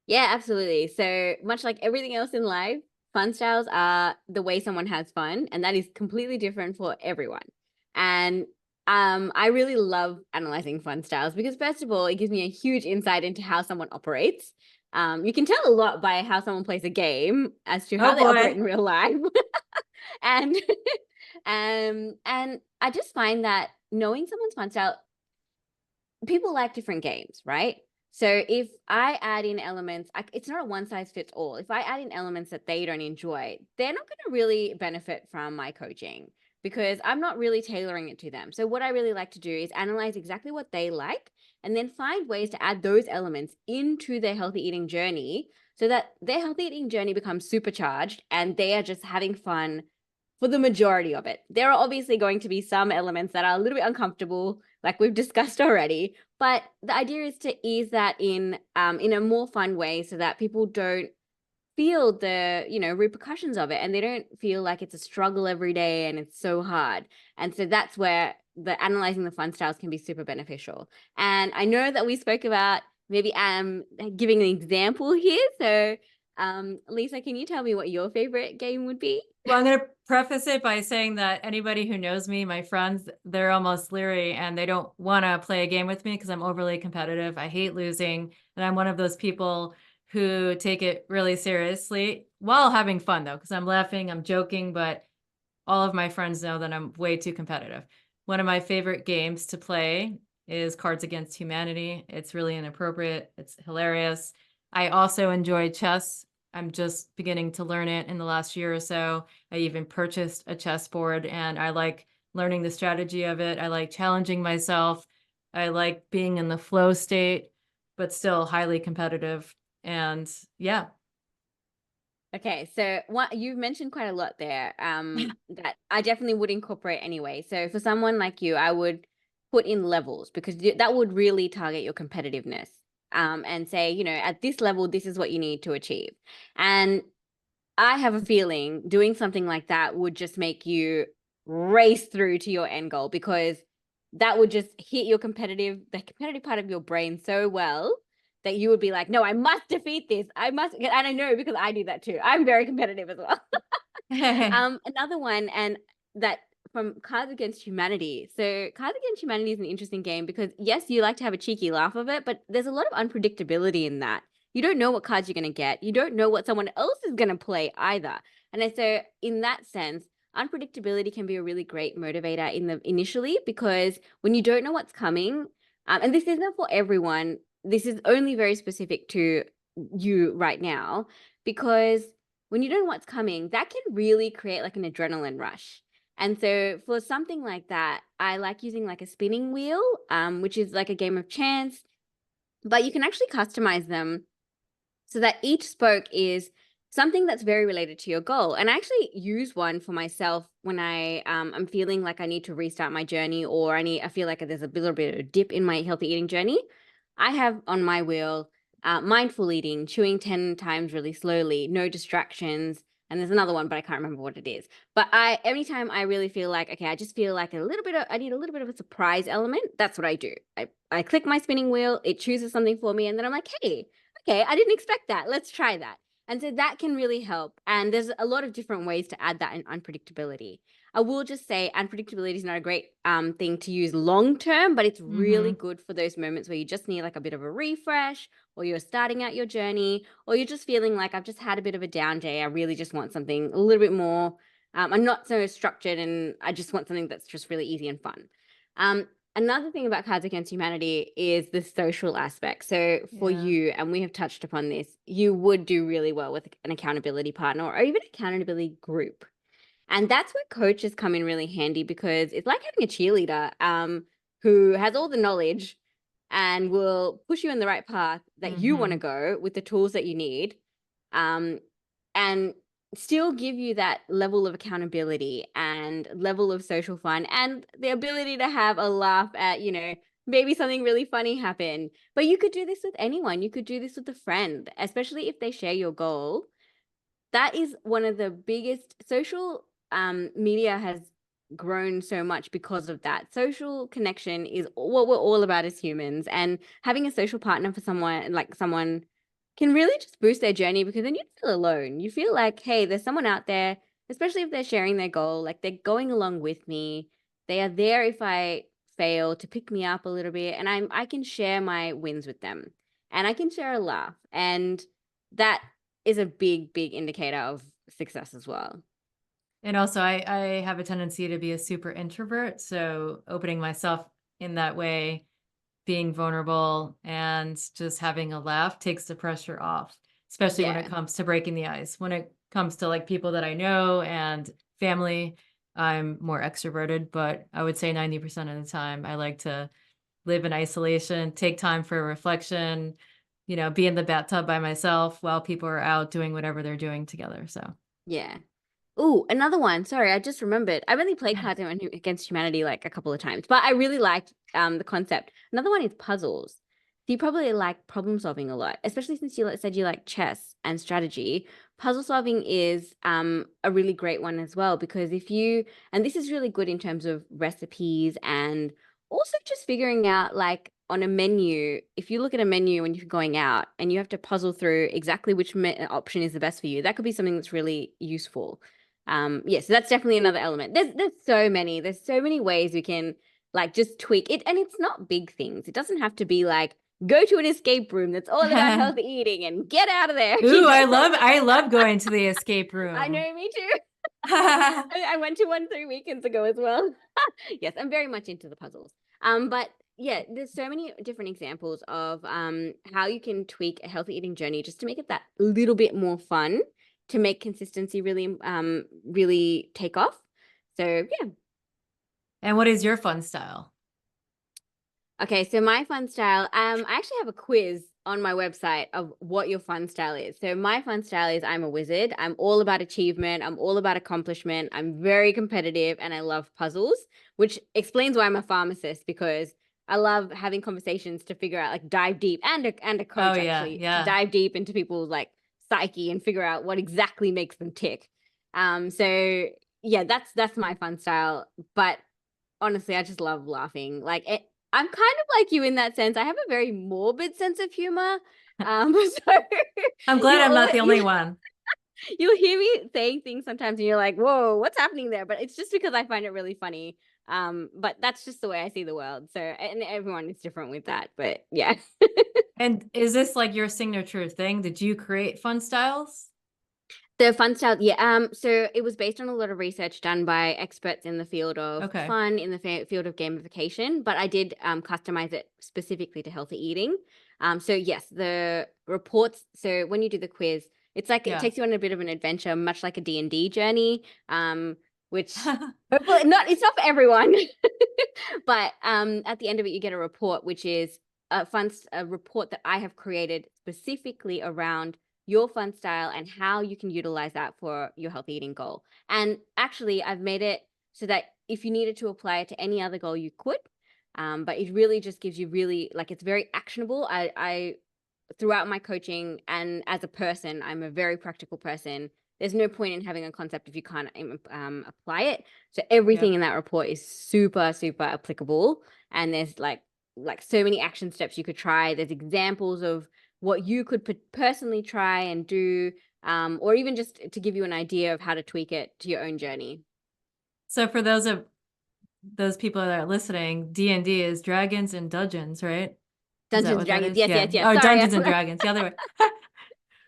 Yeah, absolutely. So much like everything else in life, fun styles are the way someone has fun, and that is completely different for everyone. And I really love analyzing fun styles because first of all, it gives me a huge insight into how someone operates. You can tell a lot by how someone plays a game as to how Oh they operate boy. in real life. And and I just find that knowing someone's fun style, people like different games, right? So if I add in elements, it's not a one size fits all. If I add in elements that they don't enjoy, they're not going to really benefit from my coaching because I'm not really tailoring it to them. So what I really like to do is analyze exactly what they like and then find ways to add those elements into their healthy eating journey so that their healthy eating journey becomes supercharged and they are just having fun for the majority of it. There are obviously going to be some elements that are a little bit uncomfortable, like we've discussed already, but the idea is to ease that in a more fun way so that people don't feel the repercussions of it and they don't feel like it's a struggle every day and it's so hard. And so that's where the analyzing the fun styles can be super beneficial. And I know that we spoke about maybe giving an example here. So Lisa, can you tell me what your favorite game would be? Well, I'm going to preface it by saying that anybody who knows me, my friends, they're almost leery and they don't want to play a game with me because I'm overly competitive. I hate losing. And I'm one of those people who take it really seriously while having fun, though, because I'm laughing, I'm joking, but all of my friends know that I'm way too competitive. One of my favorite games to play is Cards Against Humanity. It's really inappropriate. It's hilarious. I also enjoy chess. I'm just beginning to learn it in the last year or so. I even purchased a chessboard and I like learning the strategy of it. I like challenging myself. I like being in the flow state, but still highly competitive. And yeah. Okay, so what you've mentioned quite a lot there, that I definitely would incorporate anyway. So for someone like you, I would put in levels because that would really target your competitiveness. And say, at this level, this is what you need to achieve. And I have a feeling doing something like that would just make you race through to your end goal because that would just hit the competitive part of your brain so well that you would be like, no, I must defeat this. I must. And I know because I do that too. I'm very competitive as well. Another one, and that from Cards Against Humanity. So Cards Against Humanity is an interesting game because yes, you like to have a cheeky laugh of it, but there's a lot of unpredictability in that. You don't know what cards you're going to get. You don't know what someone else is going to play either. And so in that sense, unpredictability can be a really great motivator initially because when you don't know what's coming, and this isn't for everyone, this is only very specific to you right now because when you don't know what's coming, that can really create like an adrenaline rush. And so for something like that, I like using like a spinning wheel, which is like a game of chance, but you can actually customize them so that each spoke is something that's very related to your goal. And I actually use one for myself when I'm feeling like I need to restart my journey or I feel like there's a little bit of a dip in my healthy eating journey. I have on my wheel mindful eating, chewing 10 times really slowly, no distractions. And there's another one, but I can't remember what it is. But anytime I really feel like, okay, I just feel like I need a little bit of a surprise element. That's what I do. I click my spinning wheel, it chooses something for me. And then I'm like, hey, okay, I didn't expect that. Let's try that. And so that can really help. And there's a lot of different ways to add that in unpredictability. I will just say unpredictability is not a great thing to use long term, but it's really good for those moments where you just need like a bit of a refresh, or you're starting out your journey, or you're just feeling like I've just had a bit of a down day. I really just want something a little bit more. I'm not so structured and I just want something that's just really easy and fun. Another thing about Cards Against Humanity is the social aspect. So for Yeah. you, and we have touched upon this, you would do really well with an accountability partner or even accountability group. And that's where coaches come in really handy, because it's like having a cheerleader who has all the knowledge and will push you in the right path that you want to go with the tools that you need, and still give you that level of accountability and level of social fun and the ability to have a laugh at, maybe something really funny happened. But you could do this with anyone. You could do this with a friend, especially if they share your goal. That is one of the biggest social media has grown so much because of that. Social connection is what we're all about as humans, and having a social partner for someone can really just boost their journey, because then you feel alone. You feel like, hey, there's someone out there, especially if they're sharing their goal, like they're going along with me. They are there if I fail to pick me up a little bit, and I can share my wins with them, and I can share a laugh, and that is a big, big indicator of success as well. And also, I have a tendency to be a super introvert. So opening myself in that way, being vulnerable and just having a laugh takes the pressure off, especially when it Yeah. comes to breaking the ice. When it comes to like people that I know and family, I'm more extroverted, but I would say 90% of the time I like to live in isolation, take time for reflection, be in the bathtub by myself while people are out doing whatever they're doing together. So Yeah. Oh, another one. Sorry, I just remembered. I've only played Cards Against Humanity like a couple of times, but I really liked the concept. Another one is puzzles. So you probably like problem solving a lot, especially since you said you like chess and strategy. Puzzle solving is a really great one as well, because and this is really good in terms of recipes, and also just figuring out, like, on a menu, if you look at a menu when you're going out and you have to puzzle through exactly which option is the best for you, that could be something that's really useful. Yeah, so that's definitely another element. There's so many ways we can, like, just tweak it. And it's not big things. It doesn't have to be like, go to an escape room that's all about healthy eating and get out of there. Ooh, I love going to the escape I room. know, me too. I went to one 3 weekends ago as well. Yes, I'm very much into the puzzles. But yeah, there's so many different examples of how you can tweak a healthy eating journey just to make it that little bit more fun, to make consistency really take off. So yeah. And what is your fun style? Okay, so my fun style, I actually have a quiz on my website of what your fun style is. So my fun style is, I'm a wizard. I'm all about achievement. I'm all about accomplishment. I'm very competitive, and I love puzzles, which explains why I'm a pharmacist, because I love having conversations to figure out, like, dive deep, and a Oh coach yeah, actually, to yeah. dive deep into people's, like, psyche and figure out what exactly makes them tick. So yeah, that's my fun style. But honestly, I just love laughing. Like, I'm kind of like you in that sense. I have a very morbid sense of humor. So I'm glad I'm not the only one. you'll hear me saying things sometimes, and you're like, "Whoa, what's happening there?" But it's just because I find it really funny. But that's just the way I see the world. So, and everyone is different with that. But yeah. And is this like your signature thing? Did you create fun styles? The fun style, yeah. So it was based on a lot of research done by experts in the field of Okay. fun, in the field of gamification, but I did customize it specifically to healthy eating. So yes, the reports. So when you do the quiz, it's like, it Yeah. takes you on a bit of an adventure, much like a D&D journey. Which hopefully it's not for everyone, but at the end of it, you get a report, which is a report that I have created specifically around your fun style and how you can utilize that for your healthy eating goal. And actually, I've made it so that if you needed to apply it to any other goal, you could. But it really just gives you, really, like, it's very actionable. I throughout my coaching, and as a person, I'm a very practical person. There's no point in having a concept if you can't apply it. So everything Yep. in that report is super, super applicable. And there's like so many action steps you could try. There's examples of what you could personally try and do, or even just to give you an idea of how to tweak it to your own journey. So for those people that are listening, D&D is Dragons and Dungeons, right? Is that Dungeons and what that Dragons. is? Yes, Yeah. yes, yes. Oh, Sorry. Dungeons and Dragons, the other way.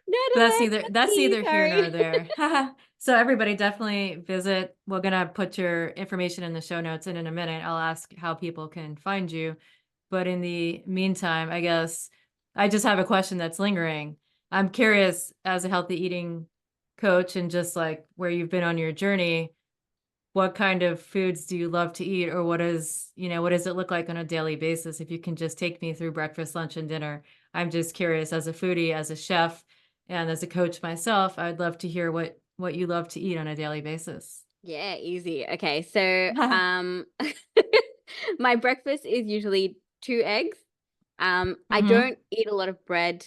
No, no, That's no. either here nor Sorry. there. So everybody definitely visit. We're gonna put your information in the show notes, and in a minute I'll ask how people can find you. But in the meantime, I guess I just have a question that's lingering. I'm curious, as a healthy eating coach and just like where you've been on your journey, what kind of foods do you love to eat, or what does it look like on a daily basis? If you can just take me through breakfast, lunch, and dinner. I'm just curious, as a foodie, as a chef, and as a coach myself, I'd love to hear what you love to eat on a daily basis. Yeah, easy. Okay, so my breakfast is usually 2 eggs. I Hmm. don't eat a lot of bread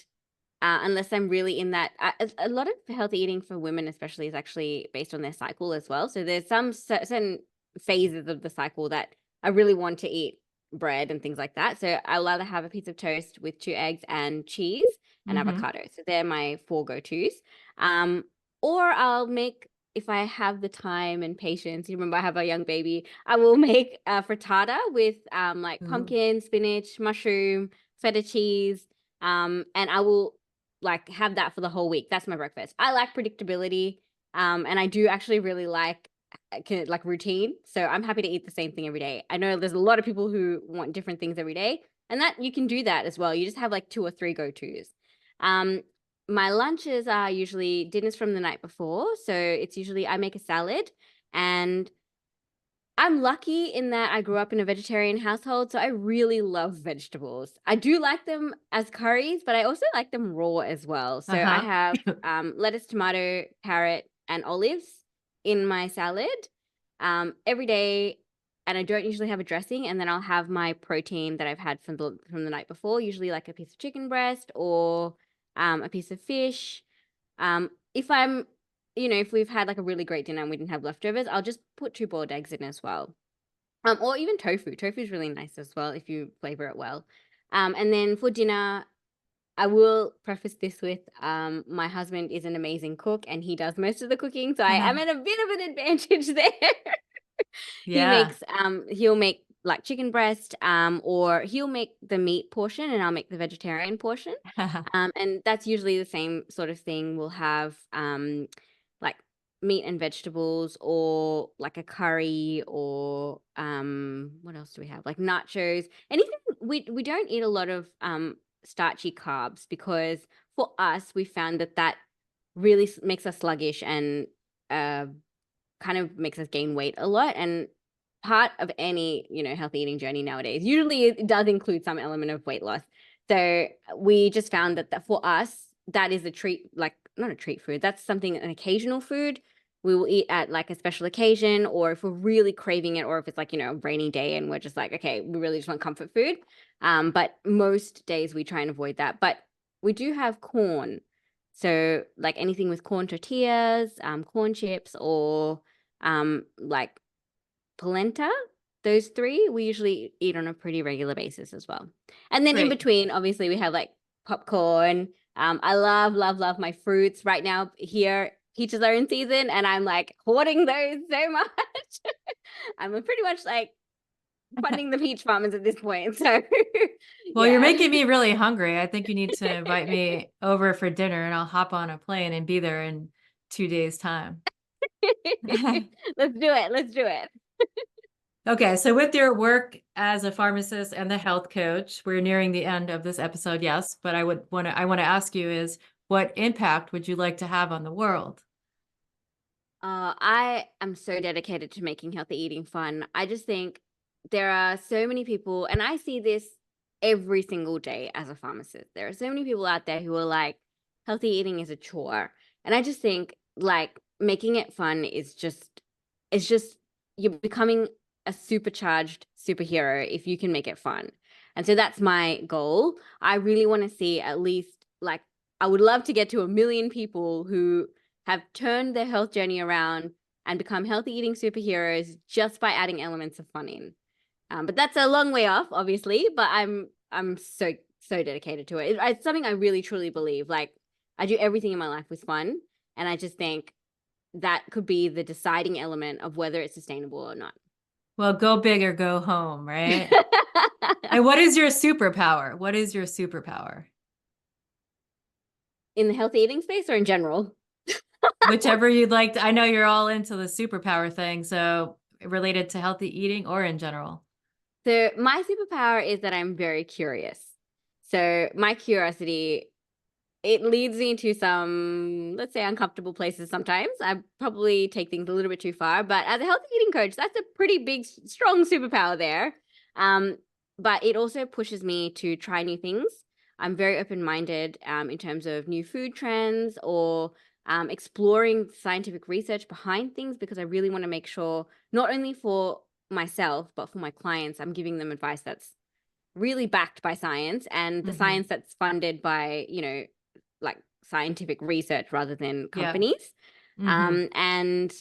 unless I'm really in that. A lot of healthy eating for women, especially, is actually based on their cycle as well. So there's some certain phases of the cycle that I really want to eat bread and things like that. So I'll either have a piece of toast with 2 eggs and cheese and Hmm. avocado. So they're my four go-tos. Um, or I'll make, if I have the time and patience, you remember I have a young baby, I will make a frittata with like Ooh. pumpkin, spinach, mushroom, feta cheese. And I will like have that for the whole week. That's my breakfast. I like predictability. And I do actually really like routine. So I'm happy to eat the same thing every day. I know there's a lot of people who want different things every day, and that you can do that as well. You just have like two or three go-tos. Um, my lunches are usually dinners from the night before. So it's usually I make a salad, and I'm lucky in that I grew up in a vegetarian household, so I really love vegetables. I do like them as curries, but I also like them raw as well. So I Uh-huh. have lettuce, tomato, carrot, and olives in my salad every day, and I don't usually have a dressing. And then I'll have my protein that I've had from the night before, usually like a piece of chicken breast or a piece of fish. If I'm, if we've had like a really great dinner and we didn't have leftovers, I'll just put two boiled eggs in as well. Or even tofu. Tofu is really nice as well if you flavor it well. And then for dinner, I will preface this with my husband is an amazing cook and he does most of the cooking, so I am at a bit of an advantage there. Yeah. He'll make like chicken breast, or he'll make the meat portion and I'll make the vegetarian portion. And that's usually the same sort of thing. We'll have like meat and vegetables or like a curry or what else do we have? Like nachos. Anything we don't eat a lot of starchy carbs because for us we found that really makes us sluggish and uh kind of makes us gain weight a lot. And part of any, healthy eating journey nowadays, usually it does include some element of weight loss. So we just found that for us, that is a treat, like not a treat food. That's something, an occasional food we will eat at like a special occasion, or if we're really craving it, or if it's like, a rainy day and we're just like, okay, we really just want comfort food. But most days we try and avoid that. But we do have corn. So like anything with corn tortillas, corn chips, or like polenta, those three we usually eat on a pretty regular basis as well. And then in Great. between, obviously, we have like popcorn. I love, love, love my fruits right now. Here, peaches are in season, and I'm like hoarding those so much. I'm pretty much like funding the peach farmers at this point. So, Well, you're yeah. making me really hungry. I think you need to invite me over for dinner and I'll hop on a plane and be there in 2 days' time. Let's do it. Let's do it. Okay, so with your work as a pharmacist and the health coach, we're nearing the end of this episode, yes, but I want to ask you is what impact would you like to have on the world? I am so dedicated to making healthy eating fun. I just think there are so many people, and I see this every single day as a pharmacist. There are so many people out there who are like, healthy eating is a chore. And I just think like making it fun it's just, you're becoming a supercharged superhero if you can make it fun. And so that's my goal. I really want to see at least like, I would love to get to 1 million people who have turned their health journey around and become healthy eating superheroes just by adding elements of fun in. But that's a long way off, obviously. But I'm so dedicated to it. It's something I really truly believe. Like I do everything in my life with fun, and I just think that could be the deciding element of whether it's sustainable or not. Well, go big or go home, right? And what is your superpower? What is your superpower? In the healthy eating space or in general? Whichever you'd like to, I know you're all into the superpower thing, so related to healthy eating or in general. So my superpower is that I'm very curious. So my curiosity it leads me to some, let's say, uncomfortable places sometimes. I probably take things a little bit too far, but as a healthy eating coach, that's a pretty big, strong superpower there. But it also pushes me to try new things. I'm very open-minded in terms of new food trends or exploring scientific research behind things, because I really want to make sure, not only for myself, but for my clients, I'm giving them advice that's really backed by science, and the Mm-hmm. science that's funded by, like scientific research rather than Yeah. companies. Mm-hmm. And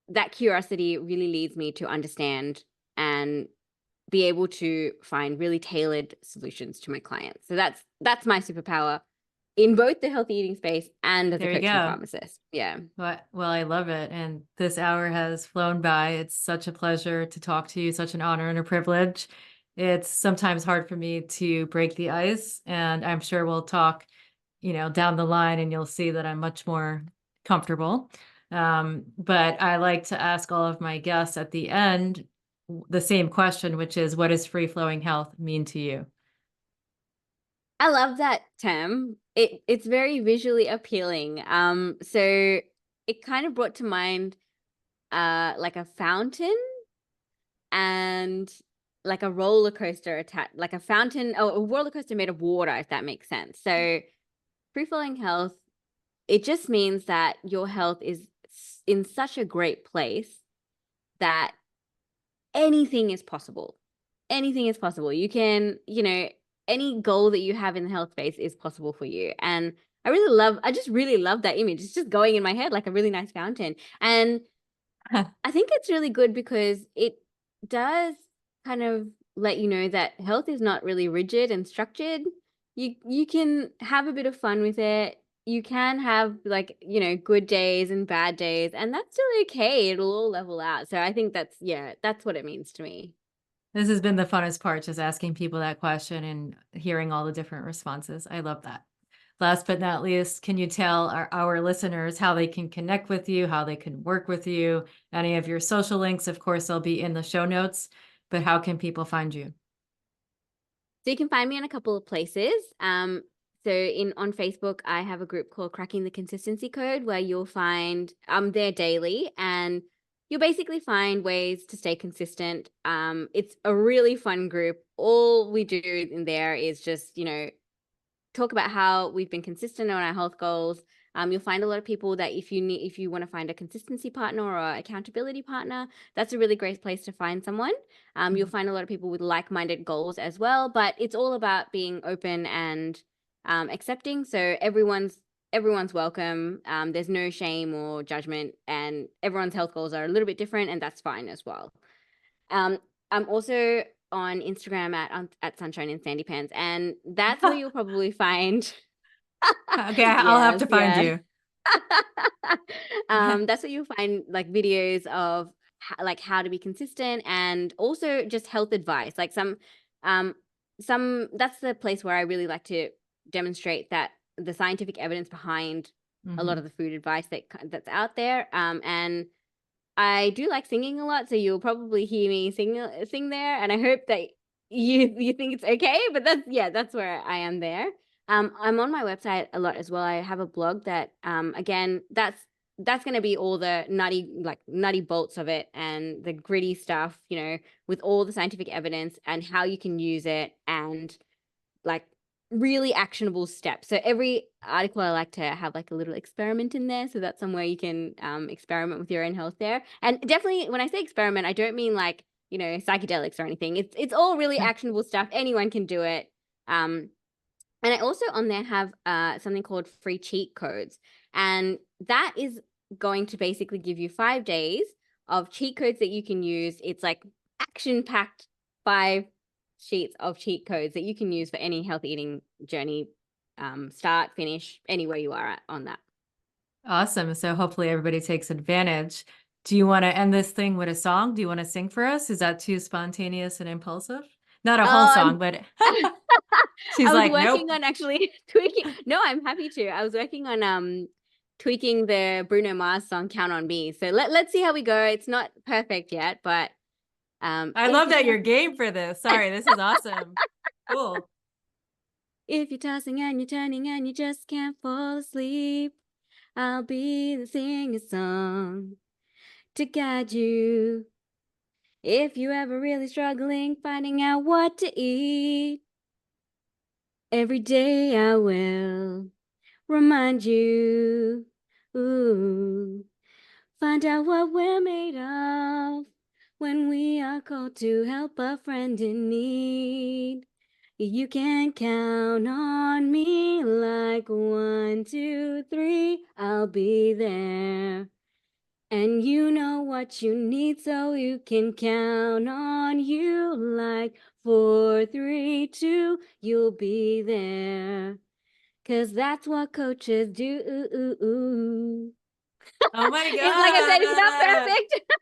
that curiosity really leads me to understand and be able to find really tailored solutions to my clients. So that's my superpower in both the healthy eating space and as a There you coach and go. pharmacist. Yeah. Well, I love it. And this hour has flown by. It's such a pleasure to talk to you, such an honor and a privilege. It's sometimes hard for me to break the ice, and I'm sure we'll talk, down the line, and you'll see that I'm much more comfortable. But I like to ask all of my guests at the end the same question, which is, what does free flowing health mean to you? I love that term. It's very visually appealing. So it kind of brought to mind like a fountain and like a roller coaster attached, like a fountain, or a roller coaster made of water, if that makes sense. So free flowing health, it just means that your health is in such a great place that anything is possible. Anything is possible. You can, any goal that you have in the health space is possible for you. And I just really love that image. It's just going in my head like a really nice fountain. And I think it's really good because it does kind of let you know that health is not really rigid and structured. You can have a bit of fun with it. You can have, like, good days and bad days, and that's still okay. It'll all level out. So I think that's what it means to me. This has been the funnest part, just asking people that question and hearing all the different responses. I love that. Last but not least, can you tell our listeners how they can connect with you, how they can work with you? Any of your social links, of course, they'll be in the show notes, but how can people find you? So you can find me in a couple of places. So on Facebook, I have a group called Cracking the Consistency Code, where you'll find I'm there daily, and you'll basically find ways to stay consistent. It's a really fun group. All we do in there is just, talk about how we've been consistent on our health goals. You'll find a lot of people that if you want to find a consistency partner or accountability partner, that's a really great place to find someone. You'll find a lot of people with like-minded goals as well, but it's all about being open and accepting. So everyone's welcome. There's no shame or judgment, and everyone's health goals are a little bit different, and that's fine as well. I'm also on Instagram at Sunshine and Sandy Pants, and that's where you'll probably find. Okay, I'll have Yes, to find yeah. you. That's where you'll find like videos of like how to be consistent, and also just health advice. Like um, that's the place where I really like to demonstrate that the scientific evidence behind a lot Mhm. of the food advice that's out there. And I do like singing a lot, so you'll probably hear me sing there, and I hope that you think it's okay, but that's where I am there. I'm on my website a lot as well. I have a blog that, again, that's gonna be all the nutty bolts of it and the gritty stuff, with all the scientific evidence and how you can use it, and like really actionable steps. So every article I like to have like a little experiment in there. So that's somewhere you can experiment with your own health there. And definitely when I say experiment, I don't mean like, psychedelics or anything. It's all really actionable stuff. Anyone can do it. Um, and I also on there have something called free cheat codes. And that is going to basically give you 5 days of cheat codes that you can use. It's like action packed 5 sheets of cheat codes that you can use for any healthy eating journey, start, finish, anywhere you are at on that. Awesome. So hopefully everybody takes advantage. Do you want to end this thing with a song? Do you want to sing for us? Is that too spontaneous and impulsive? Not a whole Oh, song, but she's I was like, working nope. on actually tweaking. No, I'm happy to. I was working on tweaking the Bruno Mars song "Count on Me." So let's see how we go. It's not perfect yet, but I if love you that can. you're game for this. Sorry, this is awesome. Cool. If you're tossing and you're turning and you just can't fall asleep, I'll be the singing song to guide you. If you're ever really struggling, finding out what to eat, every day I will remind you. Ooh, find out what we're made of when we are called to help a friend in need. You can count on me like 1, 2, 3, I'll be there. And you know what you need, so you can count on you like 4, 3, 2, you'll be there. 'Cause that's what coaches do. Oh my It's like I said, it's not God. perfect.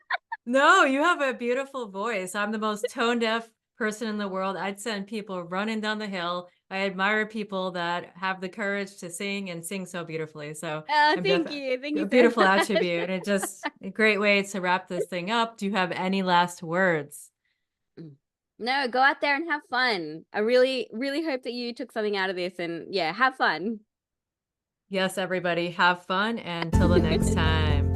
No, you have a beautiful voice. I'm the most tone deaf person in the world. I'd send people running down the hill. I admire people that have the courage to sing and sing so beautifully. So Oh, I'm thank definitely you. Thank a you so beautiful much. attribute. And it just a great way to wrap this thing up. Do you have any last words? No, go out there and have fun. I really, really hope that you took something out of this and yeah, have fun. Yes, everybody, have fun. And until the next time.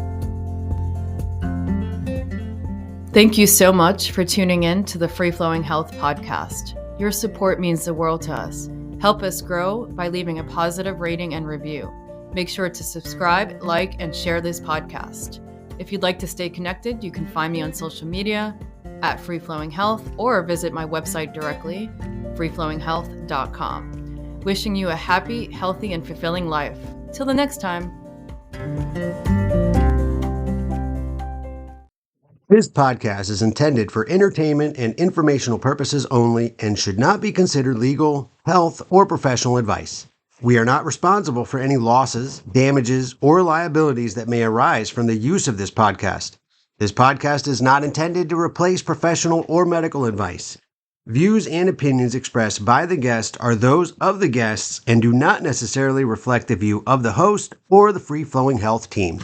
Thank you so much for tuning in to the Free Flowing Health podcast. Your support means the world to us. Help us grow by leaving a positive rating and review. Make sure to subscribe, like, and share this podcast. If you'd like to stay connected, you can find me on social media at Free Flowing Health or visit my website directly, freeflowinghealth.com. Wishing you a happy, healthy, and fulfilling life. Till the next time. This podcast is intended for entertainment and informational purposes only and should not be considered legal, health, or professional advice. We are not responsible for any losses, damages, or liabilities that may arise from the use of this podcast. This podcast is not intended to replace professional or medical advice. Views and opinions expressed by the guest are those of the guests and do not necessarily reflect the view of the host or the Free Flowing Health team.